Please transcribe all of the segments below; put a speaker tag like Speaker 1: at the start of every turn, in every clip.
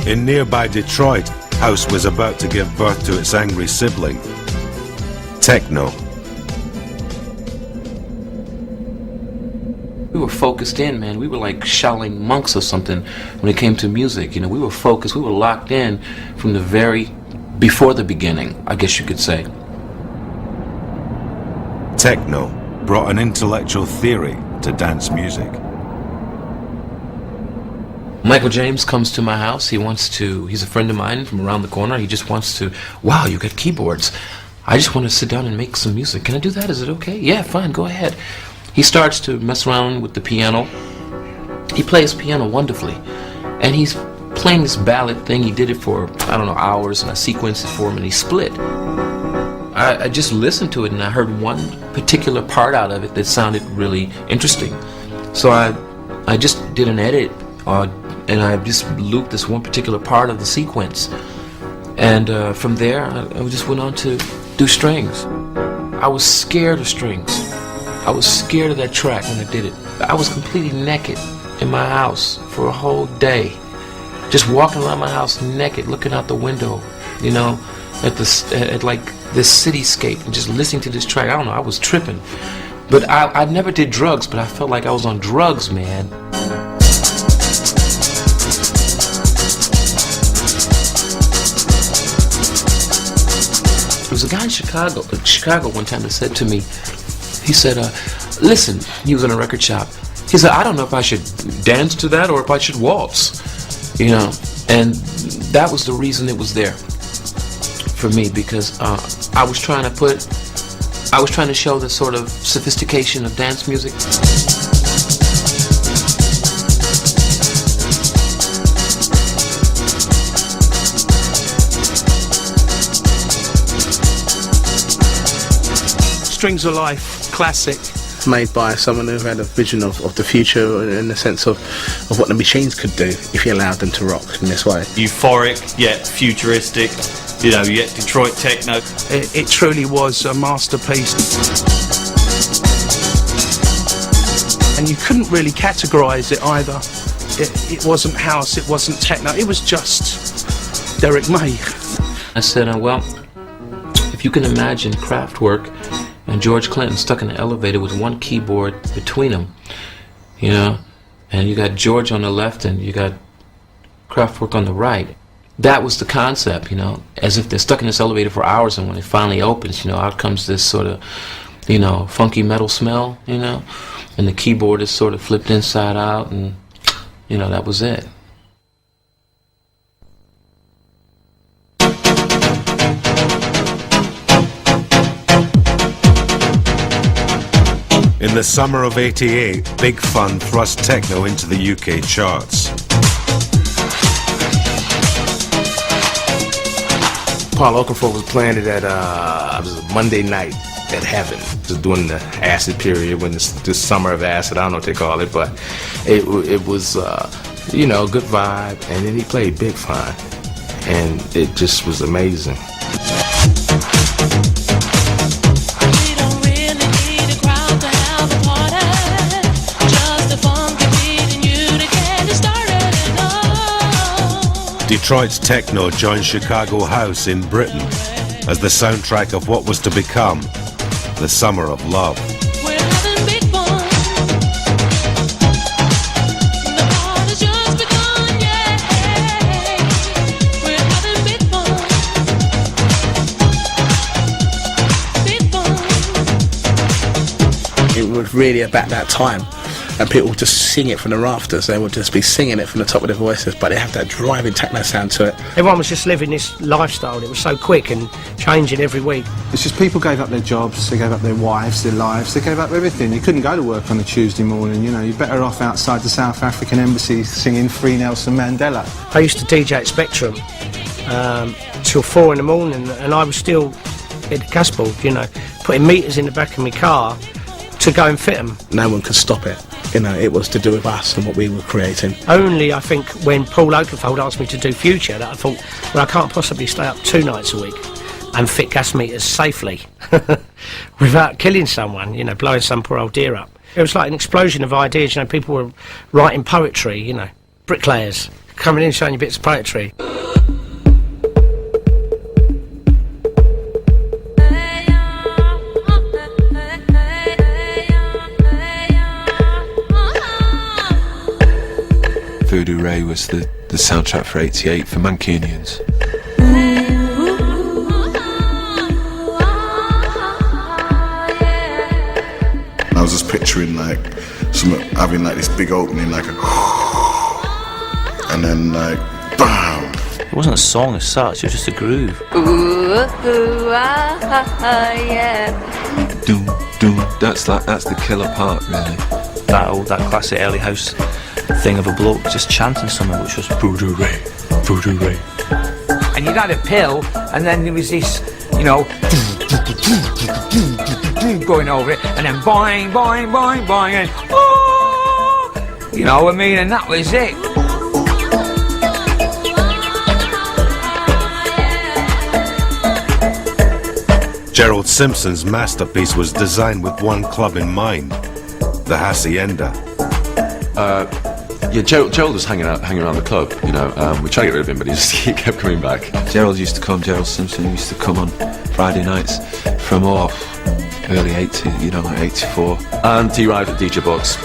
Speaker 1: In nearby Detroit, house was about to give birth to its angry sibling, techno.
Speaker 2: We were focused in, man. We were like Shaolin monks or something when it came to music. You know, we were focused, we were locked in from the before the beginning, I guess you could say.
Speaker 1: Techno brought an intellectual theory to dance music.
Speaker 2: Michael James comes to my house. He's a friend of mine from around the corner. He just wants to, wow, you got keyboards. I just want to sit down and make some music. Can I do that? Is it okay? Yeah, fine, go ahead. He starts to mess around with the piano. He plays piano wonderfully. And he's playing this ballad thing. He did it for, I don't know, hours, and I sequenced it for him, and he split. I just listened to it, and I heard one particular part out of it that sounded really interesting. So I just did an edit, and I just looped this one particular part of the sequence. And from there, I just went on to do strings. I was scared of strings. I was scared of that track when I did it. I was completely naked in my house for a whole day. Just walking around my house naked, looking out the window, you know, at like this cityscape, and just listening to this track. I don't know, I was tripping. But I never did drugs, but I felt like I was on drugs, man. There was a guy in Chicago one time that said to me, he said, listen, he was in a record shop. He said, I don't know if I should dance to that or if I should waltz, you know. And that was the reason it was there for me, because I was trying to show the sort of sophistication of dance music.
Speaker 3: Strings of Life, classic. Made by someone who had a vision of the future in the sense of what the machines could do if you allowed them to rock in this way.
Speaker 4: Euphoric, yet futuristic, you know, yet Detroit techno.
Speaker 3: It truly was a masterpiece. And you couldn't really categorise it either. It wasn't house, it wasn't techno, it was just Derek May.
Speaker 2: I said, well, if you can imagine Kraftwerk and George Clinton stuck in an elevator with one keyboard between them, you know, and you got George on the left and you got Kraftwerk on the right. That was the concept, you know, as if they're stuck in this elevator for hours, and when it finally opens, you know, out comes this sort of, you know, funky metal smell, you know, and the keyboard is sort of flipped inside out, and, you know, that was it.
Speaker 1: In the summer of '88, Big Fun thrust techno into the UK charts.
Speaker 5: Paul Oakenfold was playing it at it was a Monday night at Heaven. Just during the acid period, when this summer of acid, I don't know what they call it, but it was you know, good vibe. And then he played Big Fun, and it just was amazing.
Speaker 1: Detroit's techno joined Chicago house in Britain as the soundtrack of what was to become the Summer of Love.
Speaker 3: It was really about that time, and people would just sing it from the rafters. They would just be singing it from the top of their voices, but they have that driving techno sound to it.
Speaker 6: Everyone was just living this lifestyle. It was so quick and changing every week.
Speaker 7: It's just people gave up their jobs, they gave up their wives, their lives, they gave up everything. You couldn't go to work on a Tuesday morning, you know, you're better off outside the South African embassy singing Free Nelson Mandela.
Speaker 6: I used to DJ at Spectrum till 4 in the morning, and I was still at the gas board, you know, putting meters in the back of my car to go and fit them.
Speaker 3: No one could stop it. You know, it was to do with us and what we were creating.
Speaker 6: Only, I think, when Paul Oakenfold asked me to do Future, that I thought, well, I can't possibly stay up 2 nights a week and fit gas meters safely without killing someone, you know, blowing some poor old deer up. It was like an explosion of ideas, you know, people were writing poetry, you know, bricklayers coming in showing you bits of poetry.
Speaker 8: Voodoo Ray was the soundtrack for 88 for Mancunians.
Speaker 9: I was just picturing like having like this big opening, like a and then like bam.
Speaker 10: It wasn't a song as such, it was just a groove.
Speaker 8: Yeah. Doom, doom. That's the killer part, really.
Speaker 10: That classic early house thing of a bloke just chanting something, which was Voodoo Ray, Voodoo Ray.
Speaker 11: And you'd had a pill, and then there was this, you know, going over it, and then boing, boing, boing, boing, and oh, you know what I mean, and that was it.
Speaker 1: Gerald Simpson's masterpiece was designed with one club in mind, the Hacienda.
Speaker 12: Yeah, Gerald was hanging around the club, you know. We tried to get rid of him, but he kept coming back.
Speaker 8: Gerald Simpson used to come on Friday nights from early 80, you know, like 84.
Speaker 12: And he arrived at DJ Box,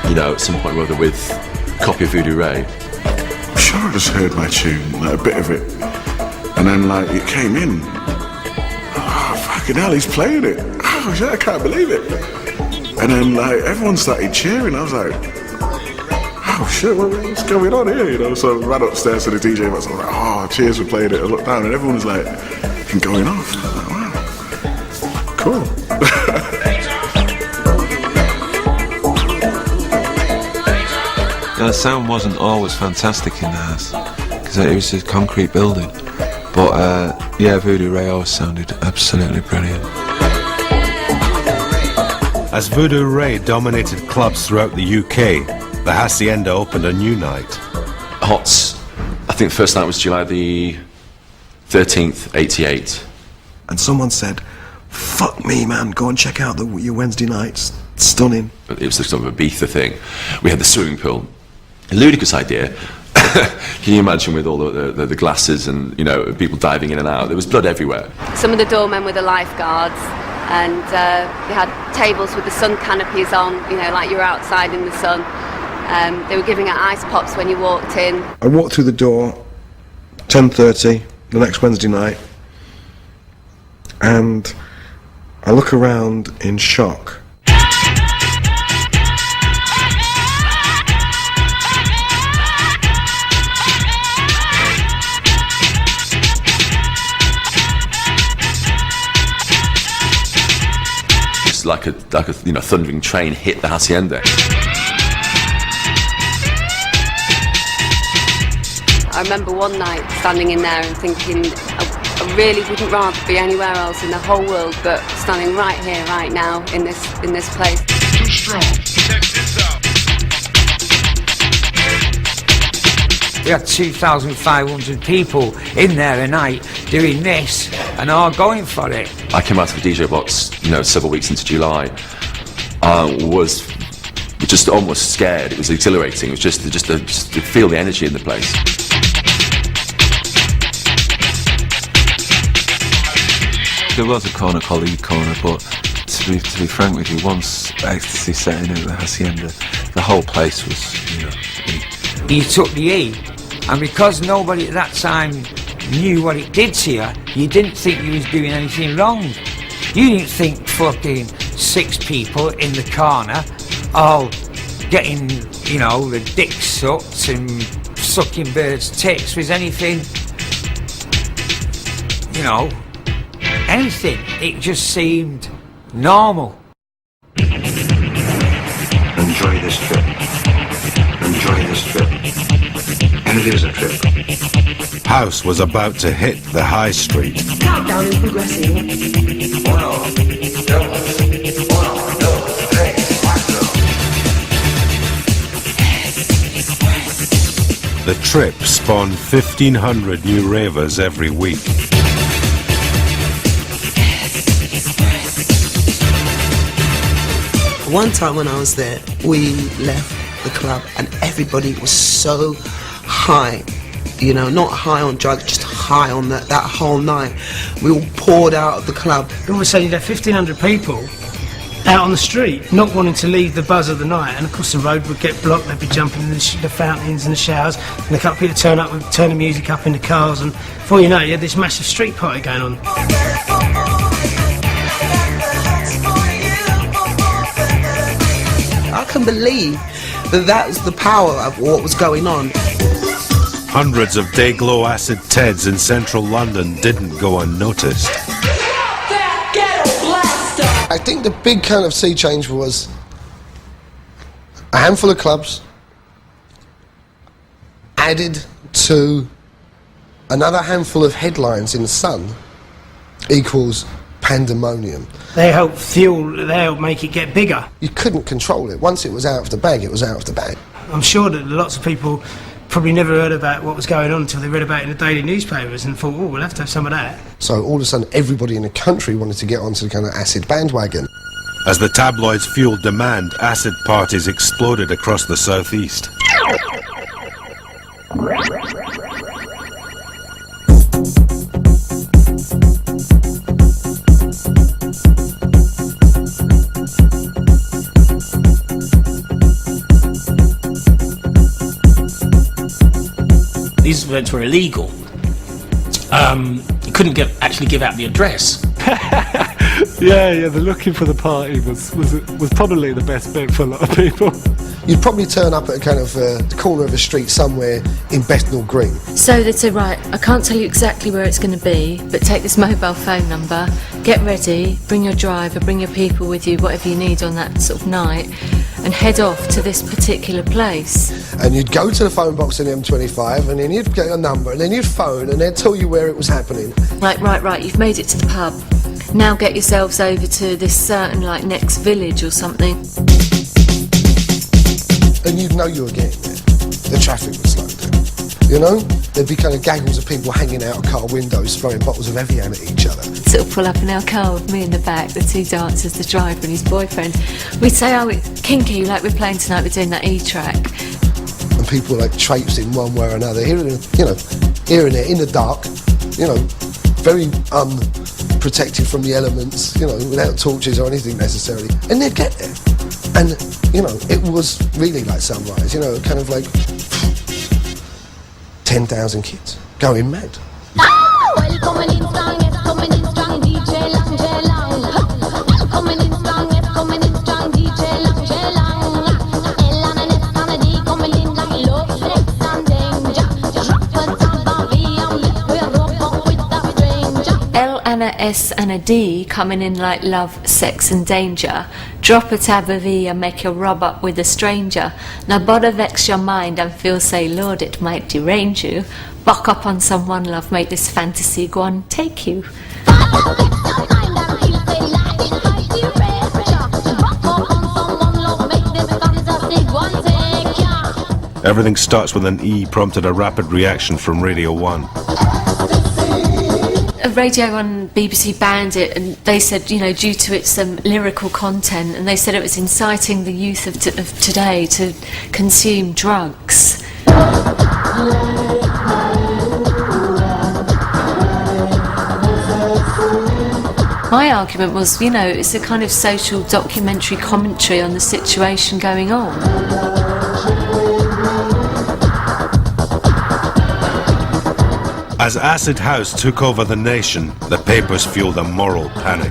Speaker 12: you know, at some point or other with a copy of Voodoo Ray.
Speaker 9: I'm sure I just heard my tune, like a bit of it, and then like it came in. Oh, fucking hell, he's playing it. Oh shit, I can't believe it. And then like everyone started cheering. I was like, oh shit, what's going on here? You know, so I ran upstairs to the DJ box. I was like, oh, cheers for playing it. I looked down and everyone was like going off. I was like, wow, cool.
Speaker 8: The sound wasn't always fantastic in the house because it was a concrete building, but yeah, Voodoo Ray always sounded absolutely brilliant.
Speaker 1: As Voodoo Ray dominated clubs throughout the UK, the Hacienda opened a new night.
Speaker 12: Hots, I think the first night was July the 13th, 88.
Speaker 13: And someone said, fuck me, man, go and check out your Wednesday nights. Stunning.
Speaker 12: It was sort of a Ibiza thing. We had the swimming pool. A ludicrous idea. Can you imagine with all the glasses and, you know, people diving in and out? There was blood everywhere.
Speaker 14: Some of the doormen were the lifeguards, and they had tables with the sun canopies on, you know, like you were outside in the sun. They were giving out ice pops when you walked in.
Speaker 13: I walked through the door, 10:30, the next Wednesday night, and I look around in shock.
Speaker 12: Like a you know, thundering train hit the Hacienda.
Speaker 14: I remember one night standing in there and thinking, I really wouldn't rather be anywhere else in the whole world, but standing right here, right now, in this place. Too strong. Check this out.
Speaker 11: We had 2,500 people in there a night doing this and all going for it.
Speaker 12: I came out of the DJ box, you know, several weeks into July. Was just almost scared. It was exhilarating. It was just to feel the energy in the place.
Speaker 8: There was a corner called E Corner, but to be frank with you, once Ecstasy set in at the Hacienda, the whole place was, you know, E.
Speaker 11: You took the E, and because nobody at that time knew what it did to you, you didn't think you was doing anything wrong. You didn't think fucking 6 people in the corner all getting, you know, the dick sucked and sucking birds' tits was anything, you know, anything. It just seemed normal.
Speaker 15: Enjoy this trip. Enjoy this trip. And it is a trip.
Speaker 1: House was about to hit the high street.
Speaker 16: Countdown is progressing.
Speaker 15: 1, 2, 3, 4.
Speaker 1: The trip spawned 1,500 new ravers every week.
Speaker 16: One time when I was there, we left
Speaker 17: the club, and everybody was so high. You know, not high on drugs, just high on that whole night. We all poured out of the club.
Speaker 6: All of a sudden you'd have 1,500 people out on the street, not wanting to leave the buzz of the night, and of course the road would get blocked, they'd be jumping in the fountains and the showers, and a couple of people turn up and turn the music up in the cars, and before you know it, you had this massive street party going on.
Speaker 17: I can believe that was the power of what was going on.
Speaker 1: Hundreds of day-glow acid Teds in central London didn't go unnoticed.
Speaker 13: I think the big kind of sea change was a handful of clubs added to another handful of headlines in the Sun equals pandemonium.
Speaker 6: They help fuel, they help make it get bigger.
Speaker 13: You couldn't control it. Once it was out of the bag, it was out of the bag.
Speaker 6: I'm sure that lots of people probably never heard about what was going on until they read about it in the daily newspapers and thought, oh, we'll have to have some of that.
Speaker 13: So all of a sudden everybody in the country wanted to get onto the kind of acid bandwagon.
Speaker 1: As the tabloids fueled demand, acid parties exploded across the southeast.
Speaker 18: These events were illegal. You couldn't actually give out the address.
Speaker 7: Yeah, the looking for the party was probably the best bit for a lot of people.
Speaker 13: You'd probably turn up at a kind of the corner of a street somewhere in Bethnal Green.
Speaker 19: So they'd say, right, I can't tell you exactly where it's going to be, but take this mobile phone number, get ready, bring your driver, bring your people with you, whatever you need on that sort of night, and head off to this particular place.
Speaker 13: And you'd go to the phone box in M25, and then you'd get a number, and then you'd phone, and they'd tell you where it was happening.
Speaker 19: Like, right, you've made it to the pub. Now get yourselves over to this certain, like, next village or something.
Speaker 13: And you'd know you were getting there. The traffic would slow down. You know? There'd be kind of gaggles of people hanging out of car windows, throwing bottles of Evian at each other.
Speaker 19: Sort of pull up in our car with me in the back, the two dancers, the driver and his boyfriend. We'd say, oh, it's kinky, like we're playing tonight, we're doing that E-track.
Speaker 13: And people were like traipsing one way or another, here and there, in the dark, you know, very unprotected from the elements, you know, without torches or anything necessarily. And they'd get there. And, you know, it was really like sunrise, you know, kind of like 10,000 kids going mad.
Speaker 19: And a S and a D coming in like love, sex and danger. Drop a tab of E and make you rub up with a stranger. Now bother vex your mind and feel say, Lord, it might derange you. Buck up on someone, love, make this fantasy go on, take you.
Speaker 1: Everything Starts with an E prompted a rapid reaction from Radio 1.
Speaker 19: Radio 1 BBC banned it, and they said, you know, due to its lyrical content, and they said it was inciting the youth of today to consume drugs. My argument was, you know, it's a kind of social documentary commentary on the situation going on.
Speaker 1: As Acid House took over the nation, the papers fueled a moral panic.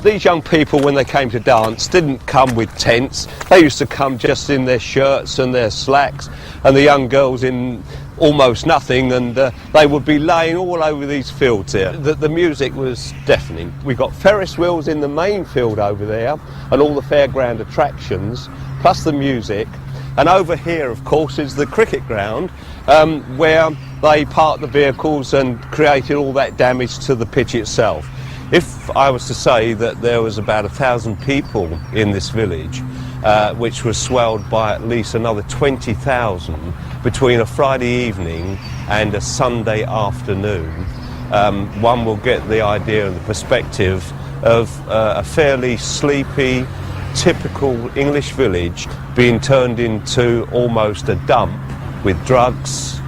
Speaker 20: These young people, when they came to dance, didn't come with tents. They used to come just in their shirts and their slacks, and the young girls in almost nothing, and they would be laying all over these fields here. The music was deafening. We got Ferris wheels in the main field over there, and all the fairground attractions, plus the music. And over here, of course, is the cricket ground, where they parked the vehicles and created all that damage to the pitch itself. If I was to say that there was about 1,000 people in this village, which was swelled by at least another 20,000 between a Friday evening and a Sunday afternoon, one will get the idea and the perspective of a fairly sleepy, typical English village being turned into almost a dump with drugs,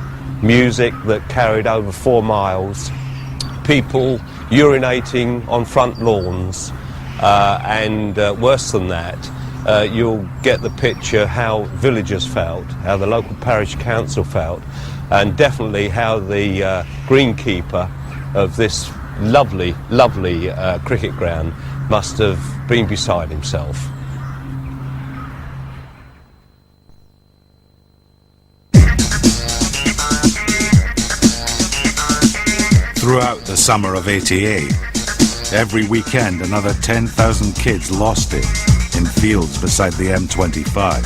Speaker 20: music that carried over 4 miles, people urinating on front lawns, and worse than that, you'll get the picture how villagers felt, how the local parish council felt, and definitely how the greenkeeper of this lovely, lovely cricket ground must have been beside himself.
Speaker 1: Throughout the summer of '88, every weekend another 10,000 kids lost it in fields beside the M25.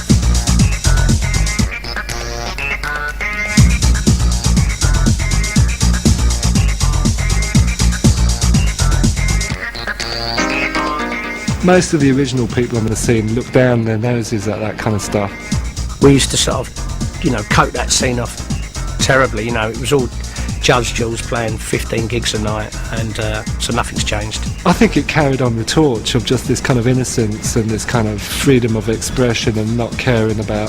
Speaker 21: Most of the original people on the scene look down their noses at that kind of stuff.
Speaker 6: We used to sort of, coat that scene off terribly. It was all Judge Jules playing 15 gigs a night, and so nothing's changed.
Speaker 21: I think it carried on the torch of just this kind of innocence and this kind of freedom of expression and not caring about,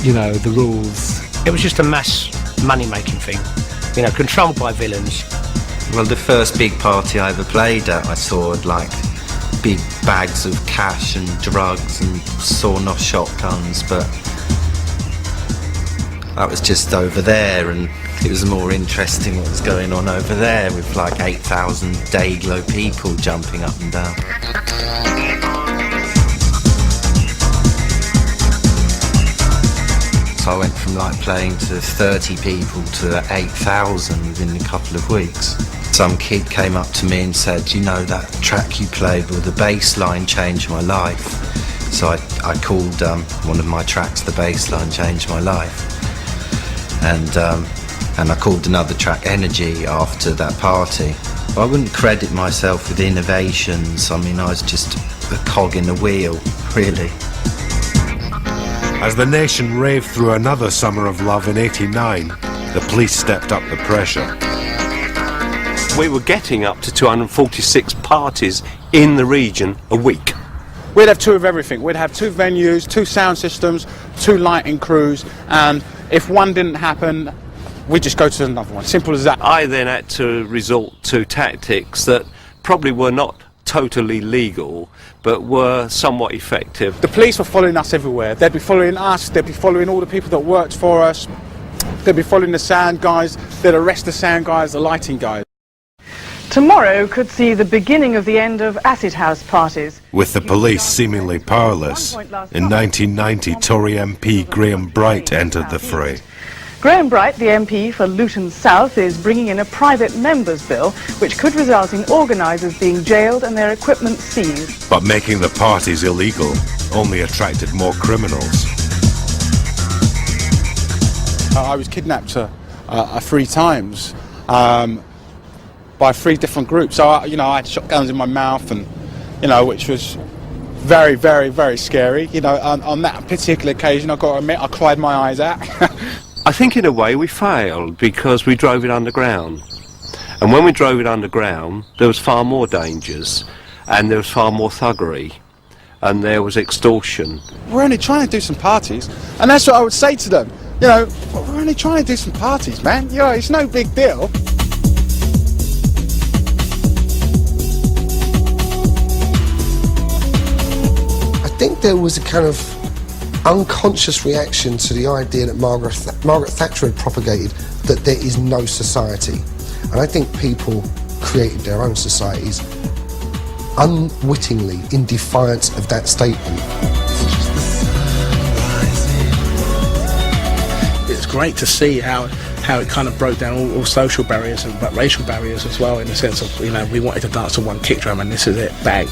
Speaker 21: the rules.
Speaker 6: It was just a mass money-making thing, controlled by villains.
Speaker 22: Well, the first big party I ever played at, I saw big bags of cash and drugs and sawn-off shotguns, but that was just over there, and it was more interesting what was going on over there with 8,000 day-glow people jumping up and down. So I went from playing to 30 people to 8,000 within a couple of weeks. Some kid came up to me and said, that track you played with the bass line changed my life. So I called one of my tracks The Bass Line Changed My Life. And I called another track Energy after that party. I wouldn't credit myself with innovations. I was just a cog in the wheel, really.
Speaker 1: As the nation raved through another summer of love in '89, the police stepped up the pressure.
Speaker 20: We were getting up to 246 parties in the region a week.
Speaker 23: We'd have 2 of everything. We'd have 2 venues, 2 sound systems, 2 lighting crews, and if one didn't happen, we'd just go to another one. Simple as that.
Speaker 20: I then had to resort to tactics that probably were not totally legal, but were somewhat effective.
Speaker 23: The police were following us everywhere. They'd be following us, they'd be following all the people that worked for us, they'd be following the sound guys, they'd arrest the sound guys, the lighting guys.
Speaker 24: Tomorrow could see the beginning of the end of acid house parties.
Speaker 1: With the police seemingly powerless, in 1990 Tory MP Graham Bright entered the fray.
Speaker 24: Graham Bright, the MP for Luton South, is bringing in a private members' bill which could result in organisers being jailed and their equipment seized.
Speaker 1: But making the parties illegal only attracted more criminals.
Speaker 23: I was kidnapped 3 times by 3 different groups. So I had shotguns in my mouth, and which was very, very, very scary. On that particular occasion, I've got to admit, I cried my eyes out.
Speaker 20: I think in a way we failed because we drove it underground. And when we drove it underground, there was far more dangers, and there was far more thuggery, and there was extortion.
Speaker 23: We're only trying to do some parties, and that's what I would say to them. We're only trying to do some parties, man. It's no big deal.
Speaker 13: I think there was a kind of unconscious reaction to the idea that Margaret Thatcher had propagated, that there is no society. And I think people created their own societies unwittingly in defiance of that statement.
Speaker 3: It's great to see how it kind of broke down all social barriers, but racial barriers as well, in the sense of, we wanted to dance to one kick drum and this is it, bang.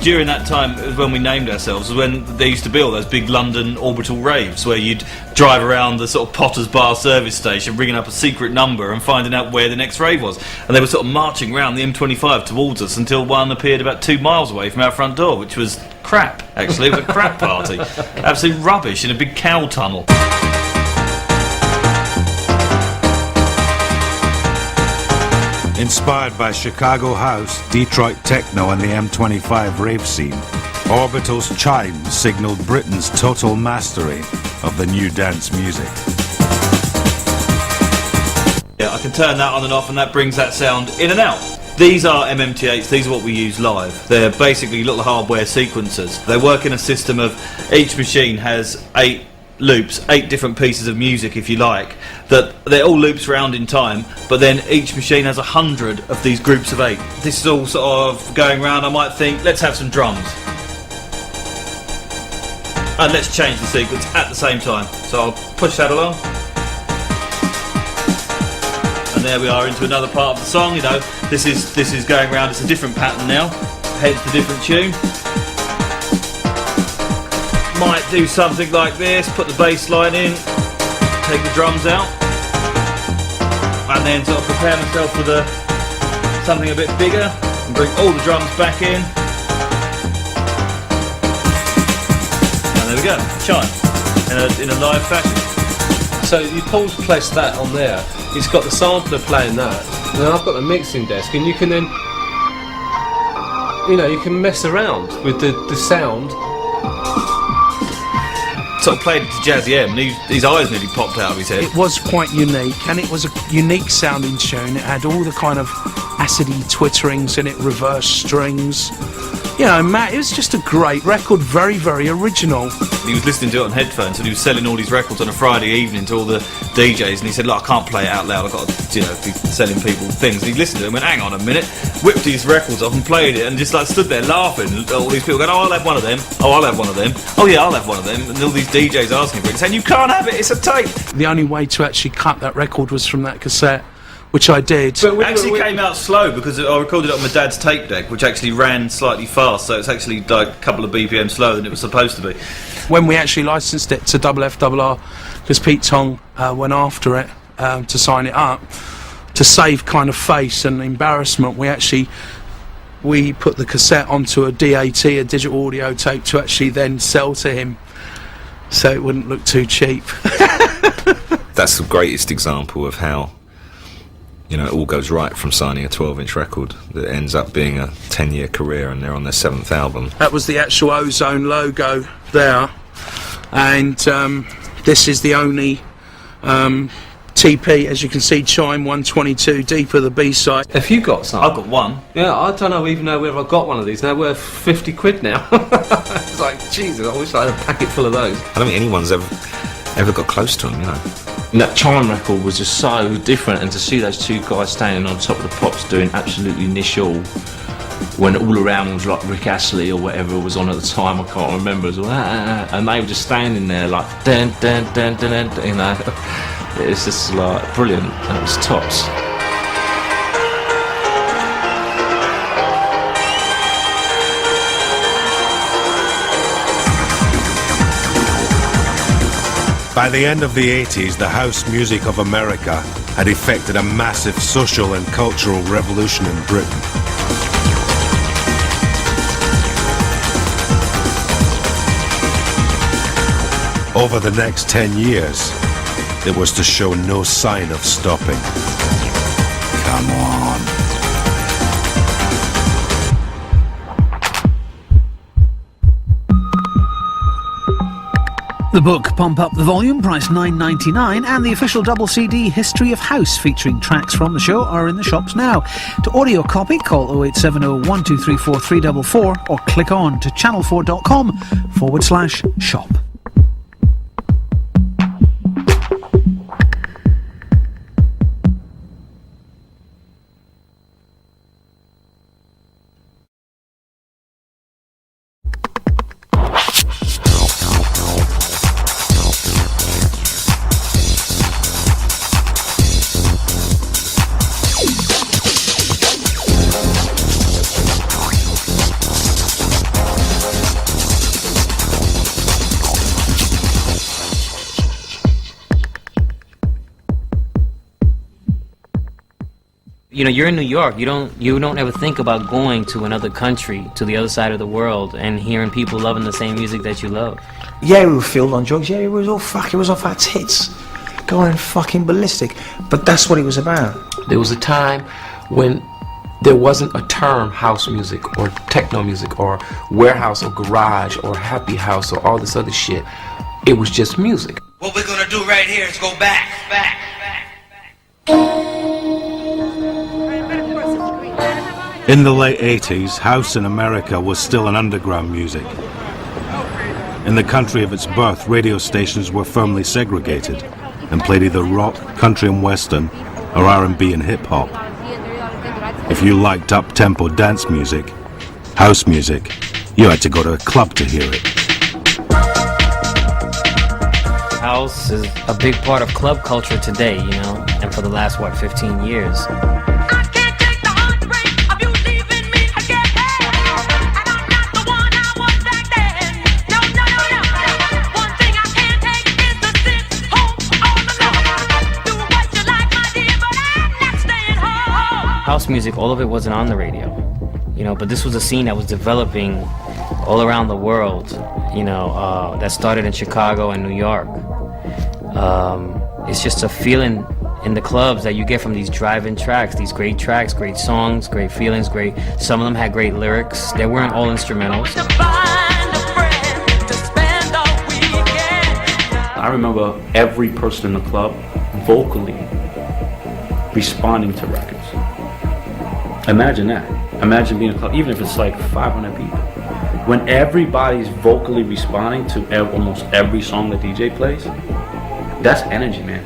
Speaker 4: During that time, it was when we named ourselves, was when they used to build those big London orbital raves where you'd drive around the sort of Potter's Bar service station ringing up a secret number and finding out where the next rave was. And they were sort of marching around the M25 towards us until one appeared about 2 miles away from our front door, which was crap, actually. It was a crap party. Absolute rubbish in a big cow tunnel.
Speaker 1: Inspired by Chicago house, Detroit techno and the M25 rave scene, Orbital's Chime signalled Britain's total mastery of the new dance music.
Speaker 4: Yeah, I can turn that on and off and that brings that sound in and out. These are MMT8s, these are what we use live. They're basically little hardware sequencers. They work in a system of each machine has 8 loops, 8 different pieces of music if you like, that they're all loops round in time, but then each machine has 100 of these groups of 8. This is all sort of going round. I might think, let's have some drums. And let's change the sequence at the same time. So I'll push that along. And there we are into another part of the song, you know. This is going round, it's a different pattern now, hence the different tune. Might do something like this, put the bass line in, take the drums out, and then sort of prepare myself for something a bit bigger, and bring all the drums back in. And there we go, chime, in a live fashion.
Speaker 21: So you place that on there, it's got the sampler playing that, and then I've got the mixing desk, and you can then, you know, you can mess around with the sound.
Speaker 4: Sort of played it to Jazzy M, and his eyes nearly popped out of his head.
Speaker 2: It was quite unique, and it was a unique sounding tune. It had all the kind of acidy twitterings in it, reverse strings. You know, Matt, it was just a great record, very, very original.
Speaker 4: He was listening to it on headphones, and he was selling all these records on a Friday evening to all the DJs, and he said, look, I can't play it out loud, I've got to, you know, be selling people things. And he listened to it and went, hang on a minute, whipped his records off and played it, and just like stood there laughing. All these people going, oh, I'll have one of them, oh, I'll have one of them, oh yeah, I'll have one of them, and all these DJs asking for it, saying, you can't have it, it's a tape.
Speaker 2: The only way to actually cut that record was from that cassette, which I did.
Speaker 4: But it actually came out slow because I recorded it on my dad's tape deck, which actually ran slightly fast, so it's actually like a couple of BPM slower than it was supposed to be.
Speaker 2: When we actually licensed it to FFRR, because Pete Tong went after it to sign it up, to save kind of face and embarrassment, we put the cassette onto a DAT, a digital audio tape, to actually then sell to him, so it wouldn't look too cheap.
Speaker 5: That's the greatest example of how, you know, it all goes right from signing a 12-inch record that ends up being a 10-year career, and they're on their 7th album.
Speaker 2: That was the actual Ozone logo there, and this is the only TP, as you can see, Chime 122, Deeper, the B-side.
Speaker 21: Have you got some?
Speaker 4: I've got one.
Speaker 21: Yeah, I don't even know whether I've got one of these. They're worth 50 quid now. It's like, Jesus, I wish I had a packet full of those.
Speaker 5: I don't think anyone's ever got close to them, you know.
Speaker 18: And that Chime record was just so different, and to see those two guys standing on top of the pops doing absolutely initial, when all around was like Rick Astley or whatever was on at the time, I can't remember as well, and they were just standing there like dun dun dun dun dun, you know. It's just like brilliant, and it was tops.
Speaker 1: By the end of the 80s, the house music of America had effected a massive social and cultural revolution in Britain. Over the next 10 years, it was to show no sign of stopping. Come on.
Speaker 9: The book Pump Up the Volume, priced $9.99, and the official double CD History of House featuring tracks from the show are in the shops now. To order your copy, call 0870 1234 344 or click on to channel4.com/shop.
Speaker 10: You know, you're in New York. You don't ever think about going to another country, to the other side of the world, and hearing people loving the same music that you love.
Speaker 25: Yeah, we were filled on drugs. Yeah, it was all it was off our tits, going fucking ballistic. But that's what it was about.
Speaker 26: There was a time
Speaker 21: when there wasn't a term house music or techno music or warehouse or garage or happy house or all this other shit. It was just music.
Speaker 8: What we're gonna do right here is go back.
Speaker 1: In the late 80s, house in America was still an underground music. In the country of its birth, radio stations were firmly segregated and played either rock, country and western, or R&B and hip-hop. If you liked up-tempo dance music, house music, you had to go to a club to hear it.
Speaker 10: House is a big part of club culture today, you know, and for the last, 15 years. House music, all of it wasn't on the radio, you know, but this was a scene that was developing all around the world, you know, that started in Chicago and New York. It's just a feeling in the clubs that you get from these drive-in tracks, these great tracks, great songs, great feelings, some of them had great lyrics. They weren't all instrumentals.
Speaker 11: I remember every person in the club vocally responding to records. Imagine that. Imagine being in a club, even if it's like 500 people. When everybody's vocally responding to almost every song the DJ plays, that's energy, man.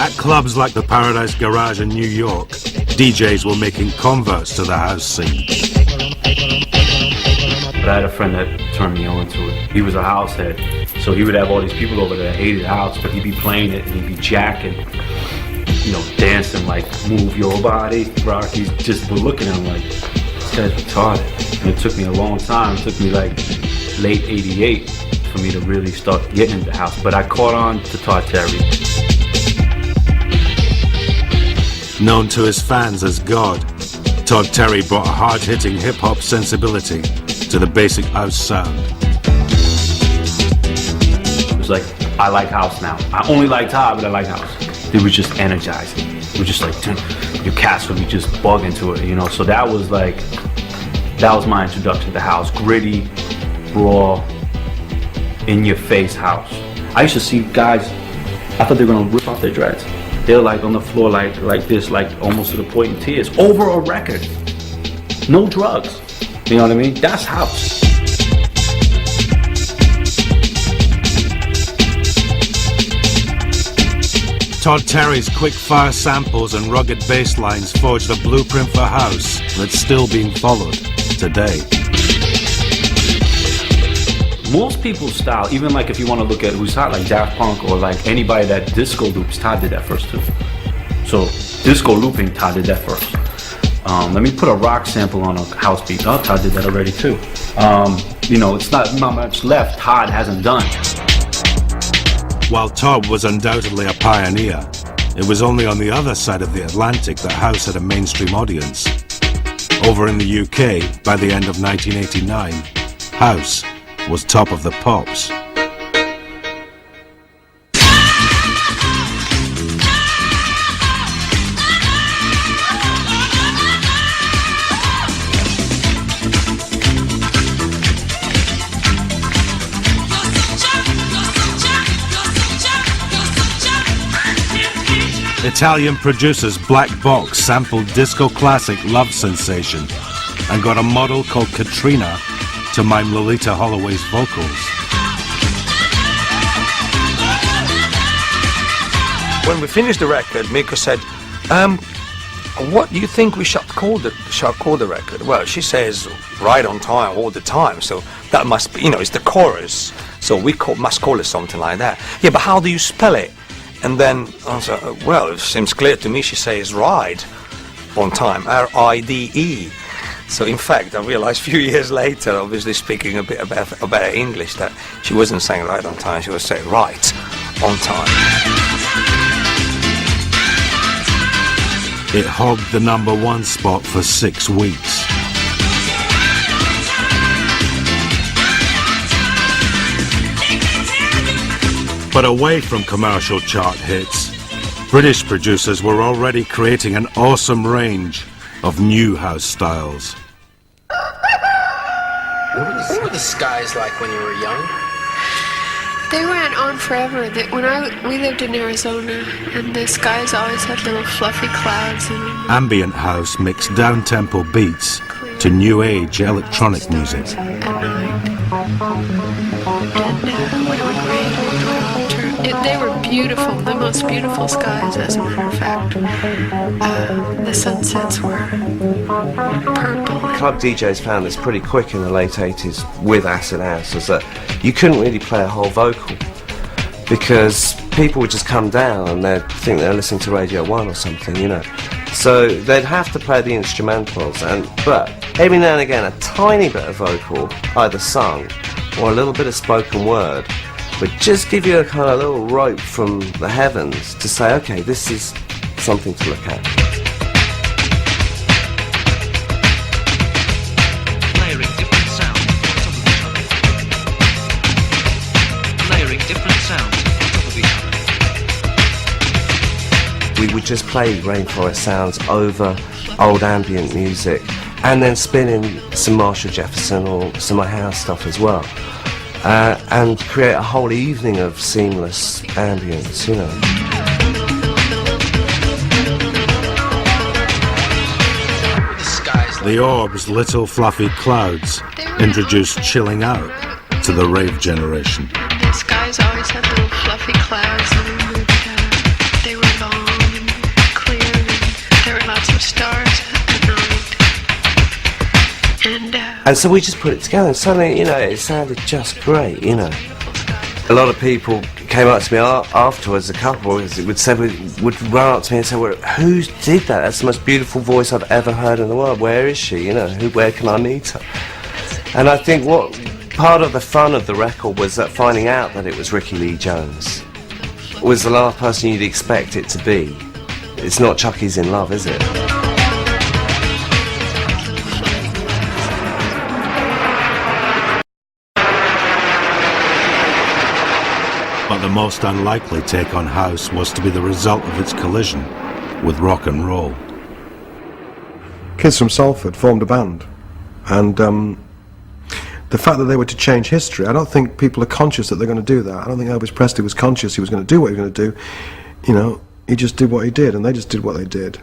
Speaker 1: At clubs like the Paradise Garage in New York, DJs were making converts to the house scene.
Speaker 11: But I had a friend that turned me on to it. He was a house head, so he would have all these people over there that hated house, but he'd be playing it and he'd be jacking, you know, dancing like move your body, rock. He's just looking at him like, this guy's retarded. And it took me a long time. It took me like late '88 for me to really start getting into house. But I caught on to Todd Terry.
Speaker 1: Known to his fans as God, Todd Terry brought a hard-hitting hip-hop sensibility to the basic house sound.
Speaker 11: It was like, I like house now. I only like Todd, but I like house. It was just energizing. It was just like, your cats would be just bug into it, you know? So that was my introduction to house. Gritty, raw, in-your-face house. I used to see guys, I thought they were gonna rip off their dreads. They were like on the floor like this, like almost to the point in tears, over a record. No drugs. You know what I mean? That's house.
Speaker 1: Todd Terry's quick-fire samples and rugged bass lines forged a blueprint for house that's still being followed today.
Speaker 11: Most people's style, even like if you want to look at who's hot, like Daft Punk or like anybody that disco loops, Todd did that first too. So disco looping, Todd did that first. Let me put a rock sample on a house beat. Oh, Todd did that already too. You know, it's not much left Todd hasn't done.
Speaker 1: While Todd was undoubtedly a pioneer, it was only on the other side of the Atlantic that house had a mainstream audience. Over in the UK, by the end of 1989, house was top of the pops. Italian producers Black Box sampled disco classic Love Sensation and got a model called Katrina to mime Lolita Holloway's vocals.
Speaker 25: When we finished the record, Miko said, what do you think we shall call the record? Well, she says, right on time, all the time, so that must be, you know, it's the chorus, so we must call it something like that. Yeah, but how do you spell it? And then I said, well, it seems clear to me she says ride on time, R-I-D-E. So in fact, I realized a few years later, obviously speaking a bit about English, that she wasn't saying right on time, she was saying right on time.
Speaker 1: It hogged the #1 spot for 6 weeks. But away from commercial chart hits, British producers were already creating an awesome range of new house styles.
Speaker 12: What were the skies like when you were young?
Speaker 14: They went on forever. We lived in Arizona, and the skies always had little fluffy clouds in them.
Speaker 1: Ambient house mixed down-tempo beats to new age electronic music.
Speaker 14: They were beautiful, the most beautiful skies, as a matter of fact. The sunsets were purple.
Speaker 15: Club DJs found this pretty quick in the late 80s with acid house, is that you couldn't really play a whole vocal because people would just come down and they'd think they're listening to Radio 1 or something, you know. So they'd have to play the instrumentals, but every now and again a tiny bit of vocal, either sung or a little bit of spoken word, would just give you a kind of little rope from the heavens to say, okay, this is something to look at.
Speaker 16: Layering different sounds on top of each other. Layering different sounds on top of each other.
Speaker 15: We would just play rainforest sounds over old ambient music and then spin in some Marshall Jefferson or some of my house stuff as well. And create a whole evening of seamless ambience, you know.
Speaker 1: The Orb's little fluffy clouds introduced chilling out to the rave generation.
Speaker 14: The skies always had little fluffy clouds in them, and they were long and clear, and there were lots of stars at night.
Speaker 15: And so we just put it together and suddenly, you know, it sounded just great, you know. A lot of people came up to me afterwards, a couple would run up to me and say, well, who did that? That's the most beautiful voice I've ever heard in the world. Where is she? You know, where can I meet her? And I think what part of the fun of the record was that finding out that it was Ricky Lee Jones was the last person you'd expect it to be. It's not Chucky's in Love, is it?
Speaker 1: But the most unlikely take on house was to be the result of its collision with rock and roll.
Speaker 17: Kids from Salford formed a band, and the fact that they were to change history, I don't think people are conscious that they're going to do that. I don't think Elvis Presley was conscious he was going to do what he was going to do. You know, he just did what he did, and they just did what they did.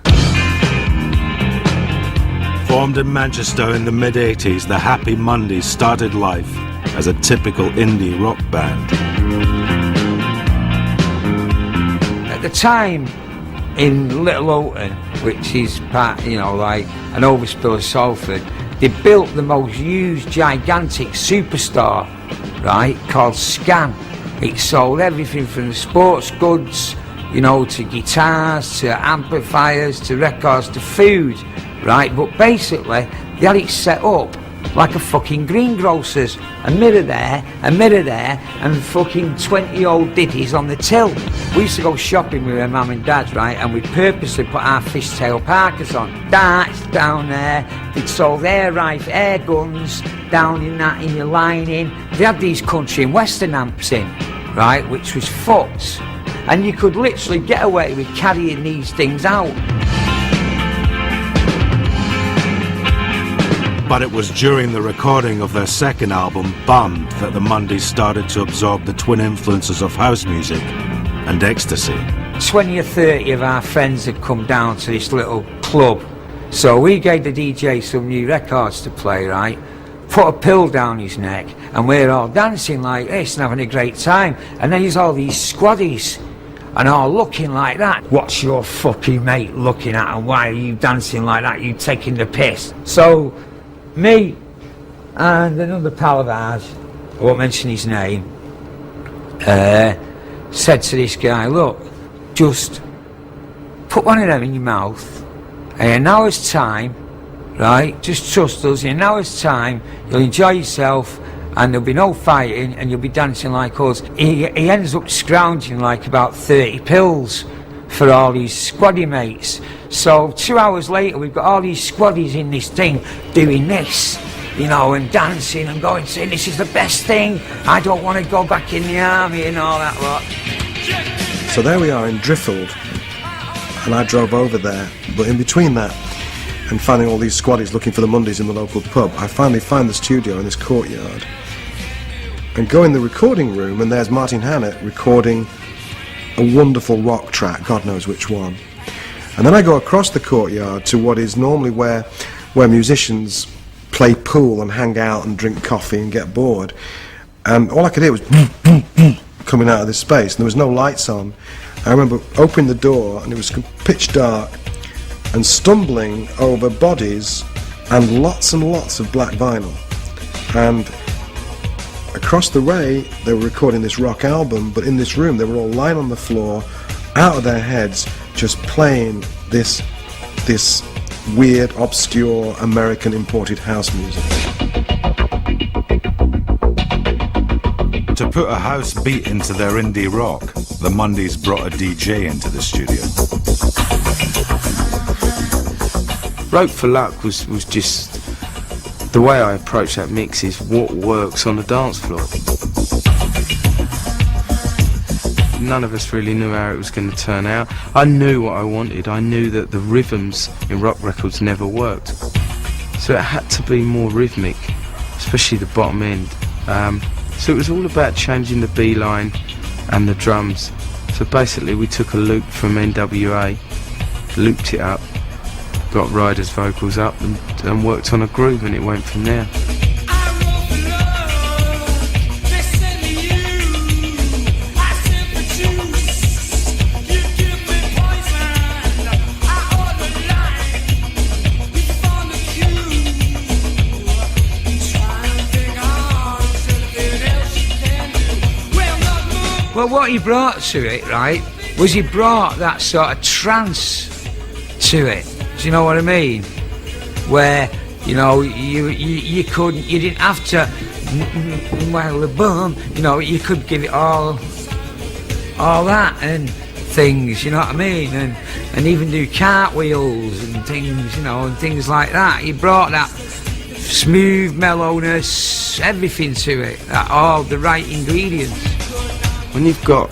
Speaker 1: Formed in Manchester in the mid-80s, the Happy Mondays started life as a typical indie rock band.
Speaker 26: At the time, in Little Houghton, which is part, you know, like an overspill of Salford, they built the most huge, gigantic superstore, right, called Scan. It sold everything from the sports goods, you know, to guitars, to amplifiers, to records, to food, right? But basically, they had it set up like a fucking greengrocer's. A mirror there, and fucking 20 old ditties on the till. We used to go shopping with our mum and dad, right, and we'd purposely put our fishtail parkas on. Darts down there, they'd sold air guns down in your lining. They had these country and western amps in, right, which was fucked. And you could literally get away with carrying these things out.
Speaker 1: But it was during the recording of their second album, Bummed, that the Mondays started to absorb the twin influences of house music and ecstasy.
Speaker 26: 20 or 30 of our friends had come down to this little club. So we gave the DJ some new records to play, right? Put a pill down his neck, and we're all dancing like this and having a great time. And then there's all these squaddies, and all looking like that. What's your fucking mate looking at, and why are you dancing like that? You taking the piss? So me and another pal of ours, I won't mention his name, said to this guy, look, just put one of them in your mouth, and in an hour's time, right, just trust us, in an hour's time you'll enjoy yourself and there'll be no fighting and you'll be dancing like us. He ends up scrounging like about 30 pills for all these squaddy mates. So 2 hours later we've got all these squaddies in this thing doing this, you know, and dancing and going, saying this is the best thing, I don't want to go back in the army and all that lot.
Speaker 17: So there we are in Driffield, and I drove over there, but in between that and finding all these squaddies looking for the Mondays in the local pub, I finally find the studio in this courtyard and go in the recording room, and there's Martin Hannett recording a wonderful rock track, God knows which one. And then I go across the courtyard to what is normally where musicians play pool and hang out and drink coffee and get bored, and all I could hear was coming out of this space, and there was no lights on. I remember opening the door and it was pitch dark, and stumbling over bodies and lots of black vinyl. And across the way they were recording this rock album, but in this room they were all lying on the floor, out of their heads, just playing this weird, obscure, American imported house music.
Speaker 1: To put a house beat into their indie rock, the Mondays brought a DJ into the studio.
Speaker 6: Rope for Luck was just the way I approach that mix is what works on the dance floor. None of us really knew how it was going to turn out. I knew what I wanted. I knew that the rhythms in rock records never worked. So it had to be more rhythmic, especially the bottom end. So it was all about changing the B line and the drums. So basically we took a loop from NWA, looped it up, got Ryder's vocals up and worked on a groove, and it went from there.
Speaker 26: Well, what he brought to it, right, was he brought that sort of trance to it. Do you know what I mean? Where, you know, you didn't have to, well, boom, you know, you could give it all that and things, you know what I mean? And even do cartwheels and things, you know, and things like that. He brought that smooth mellowness, everything to it, all the right ingredients.
Speaker 6: When you've got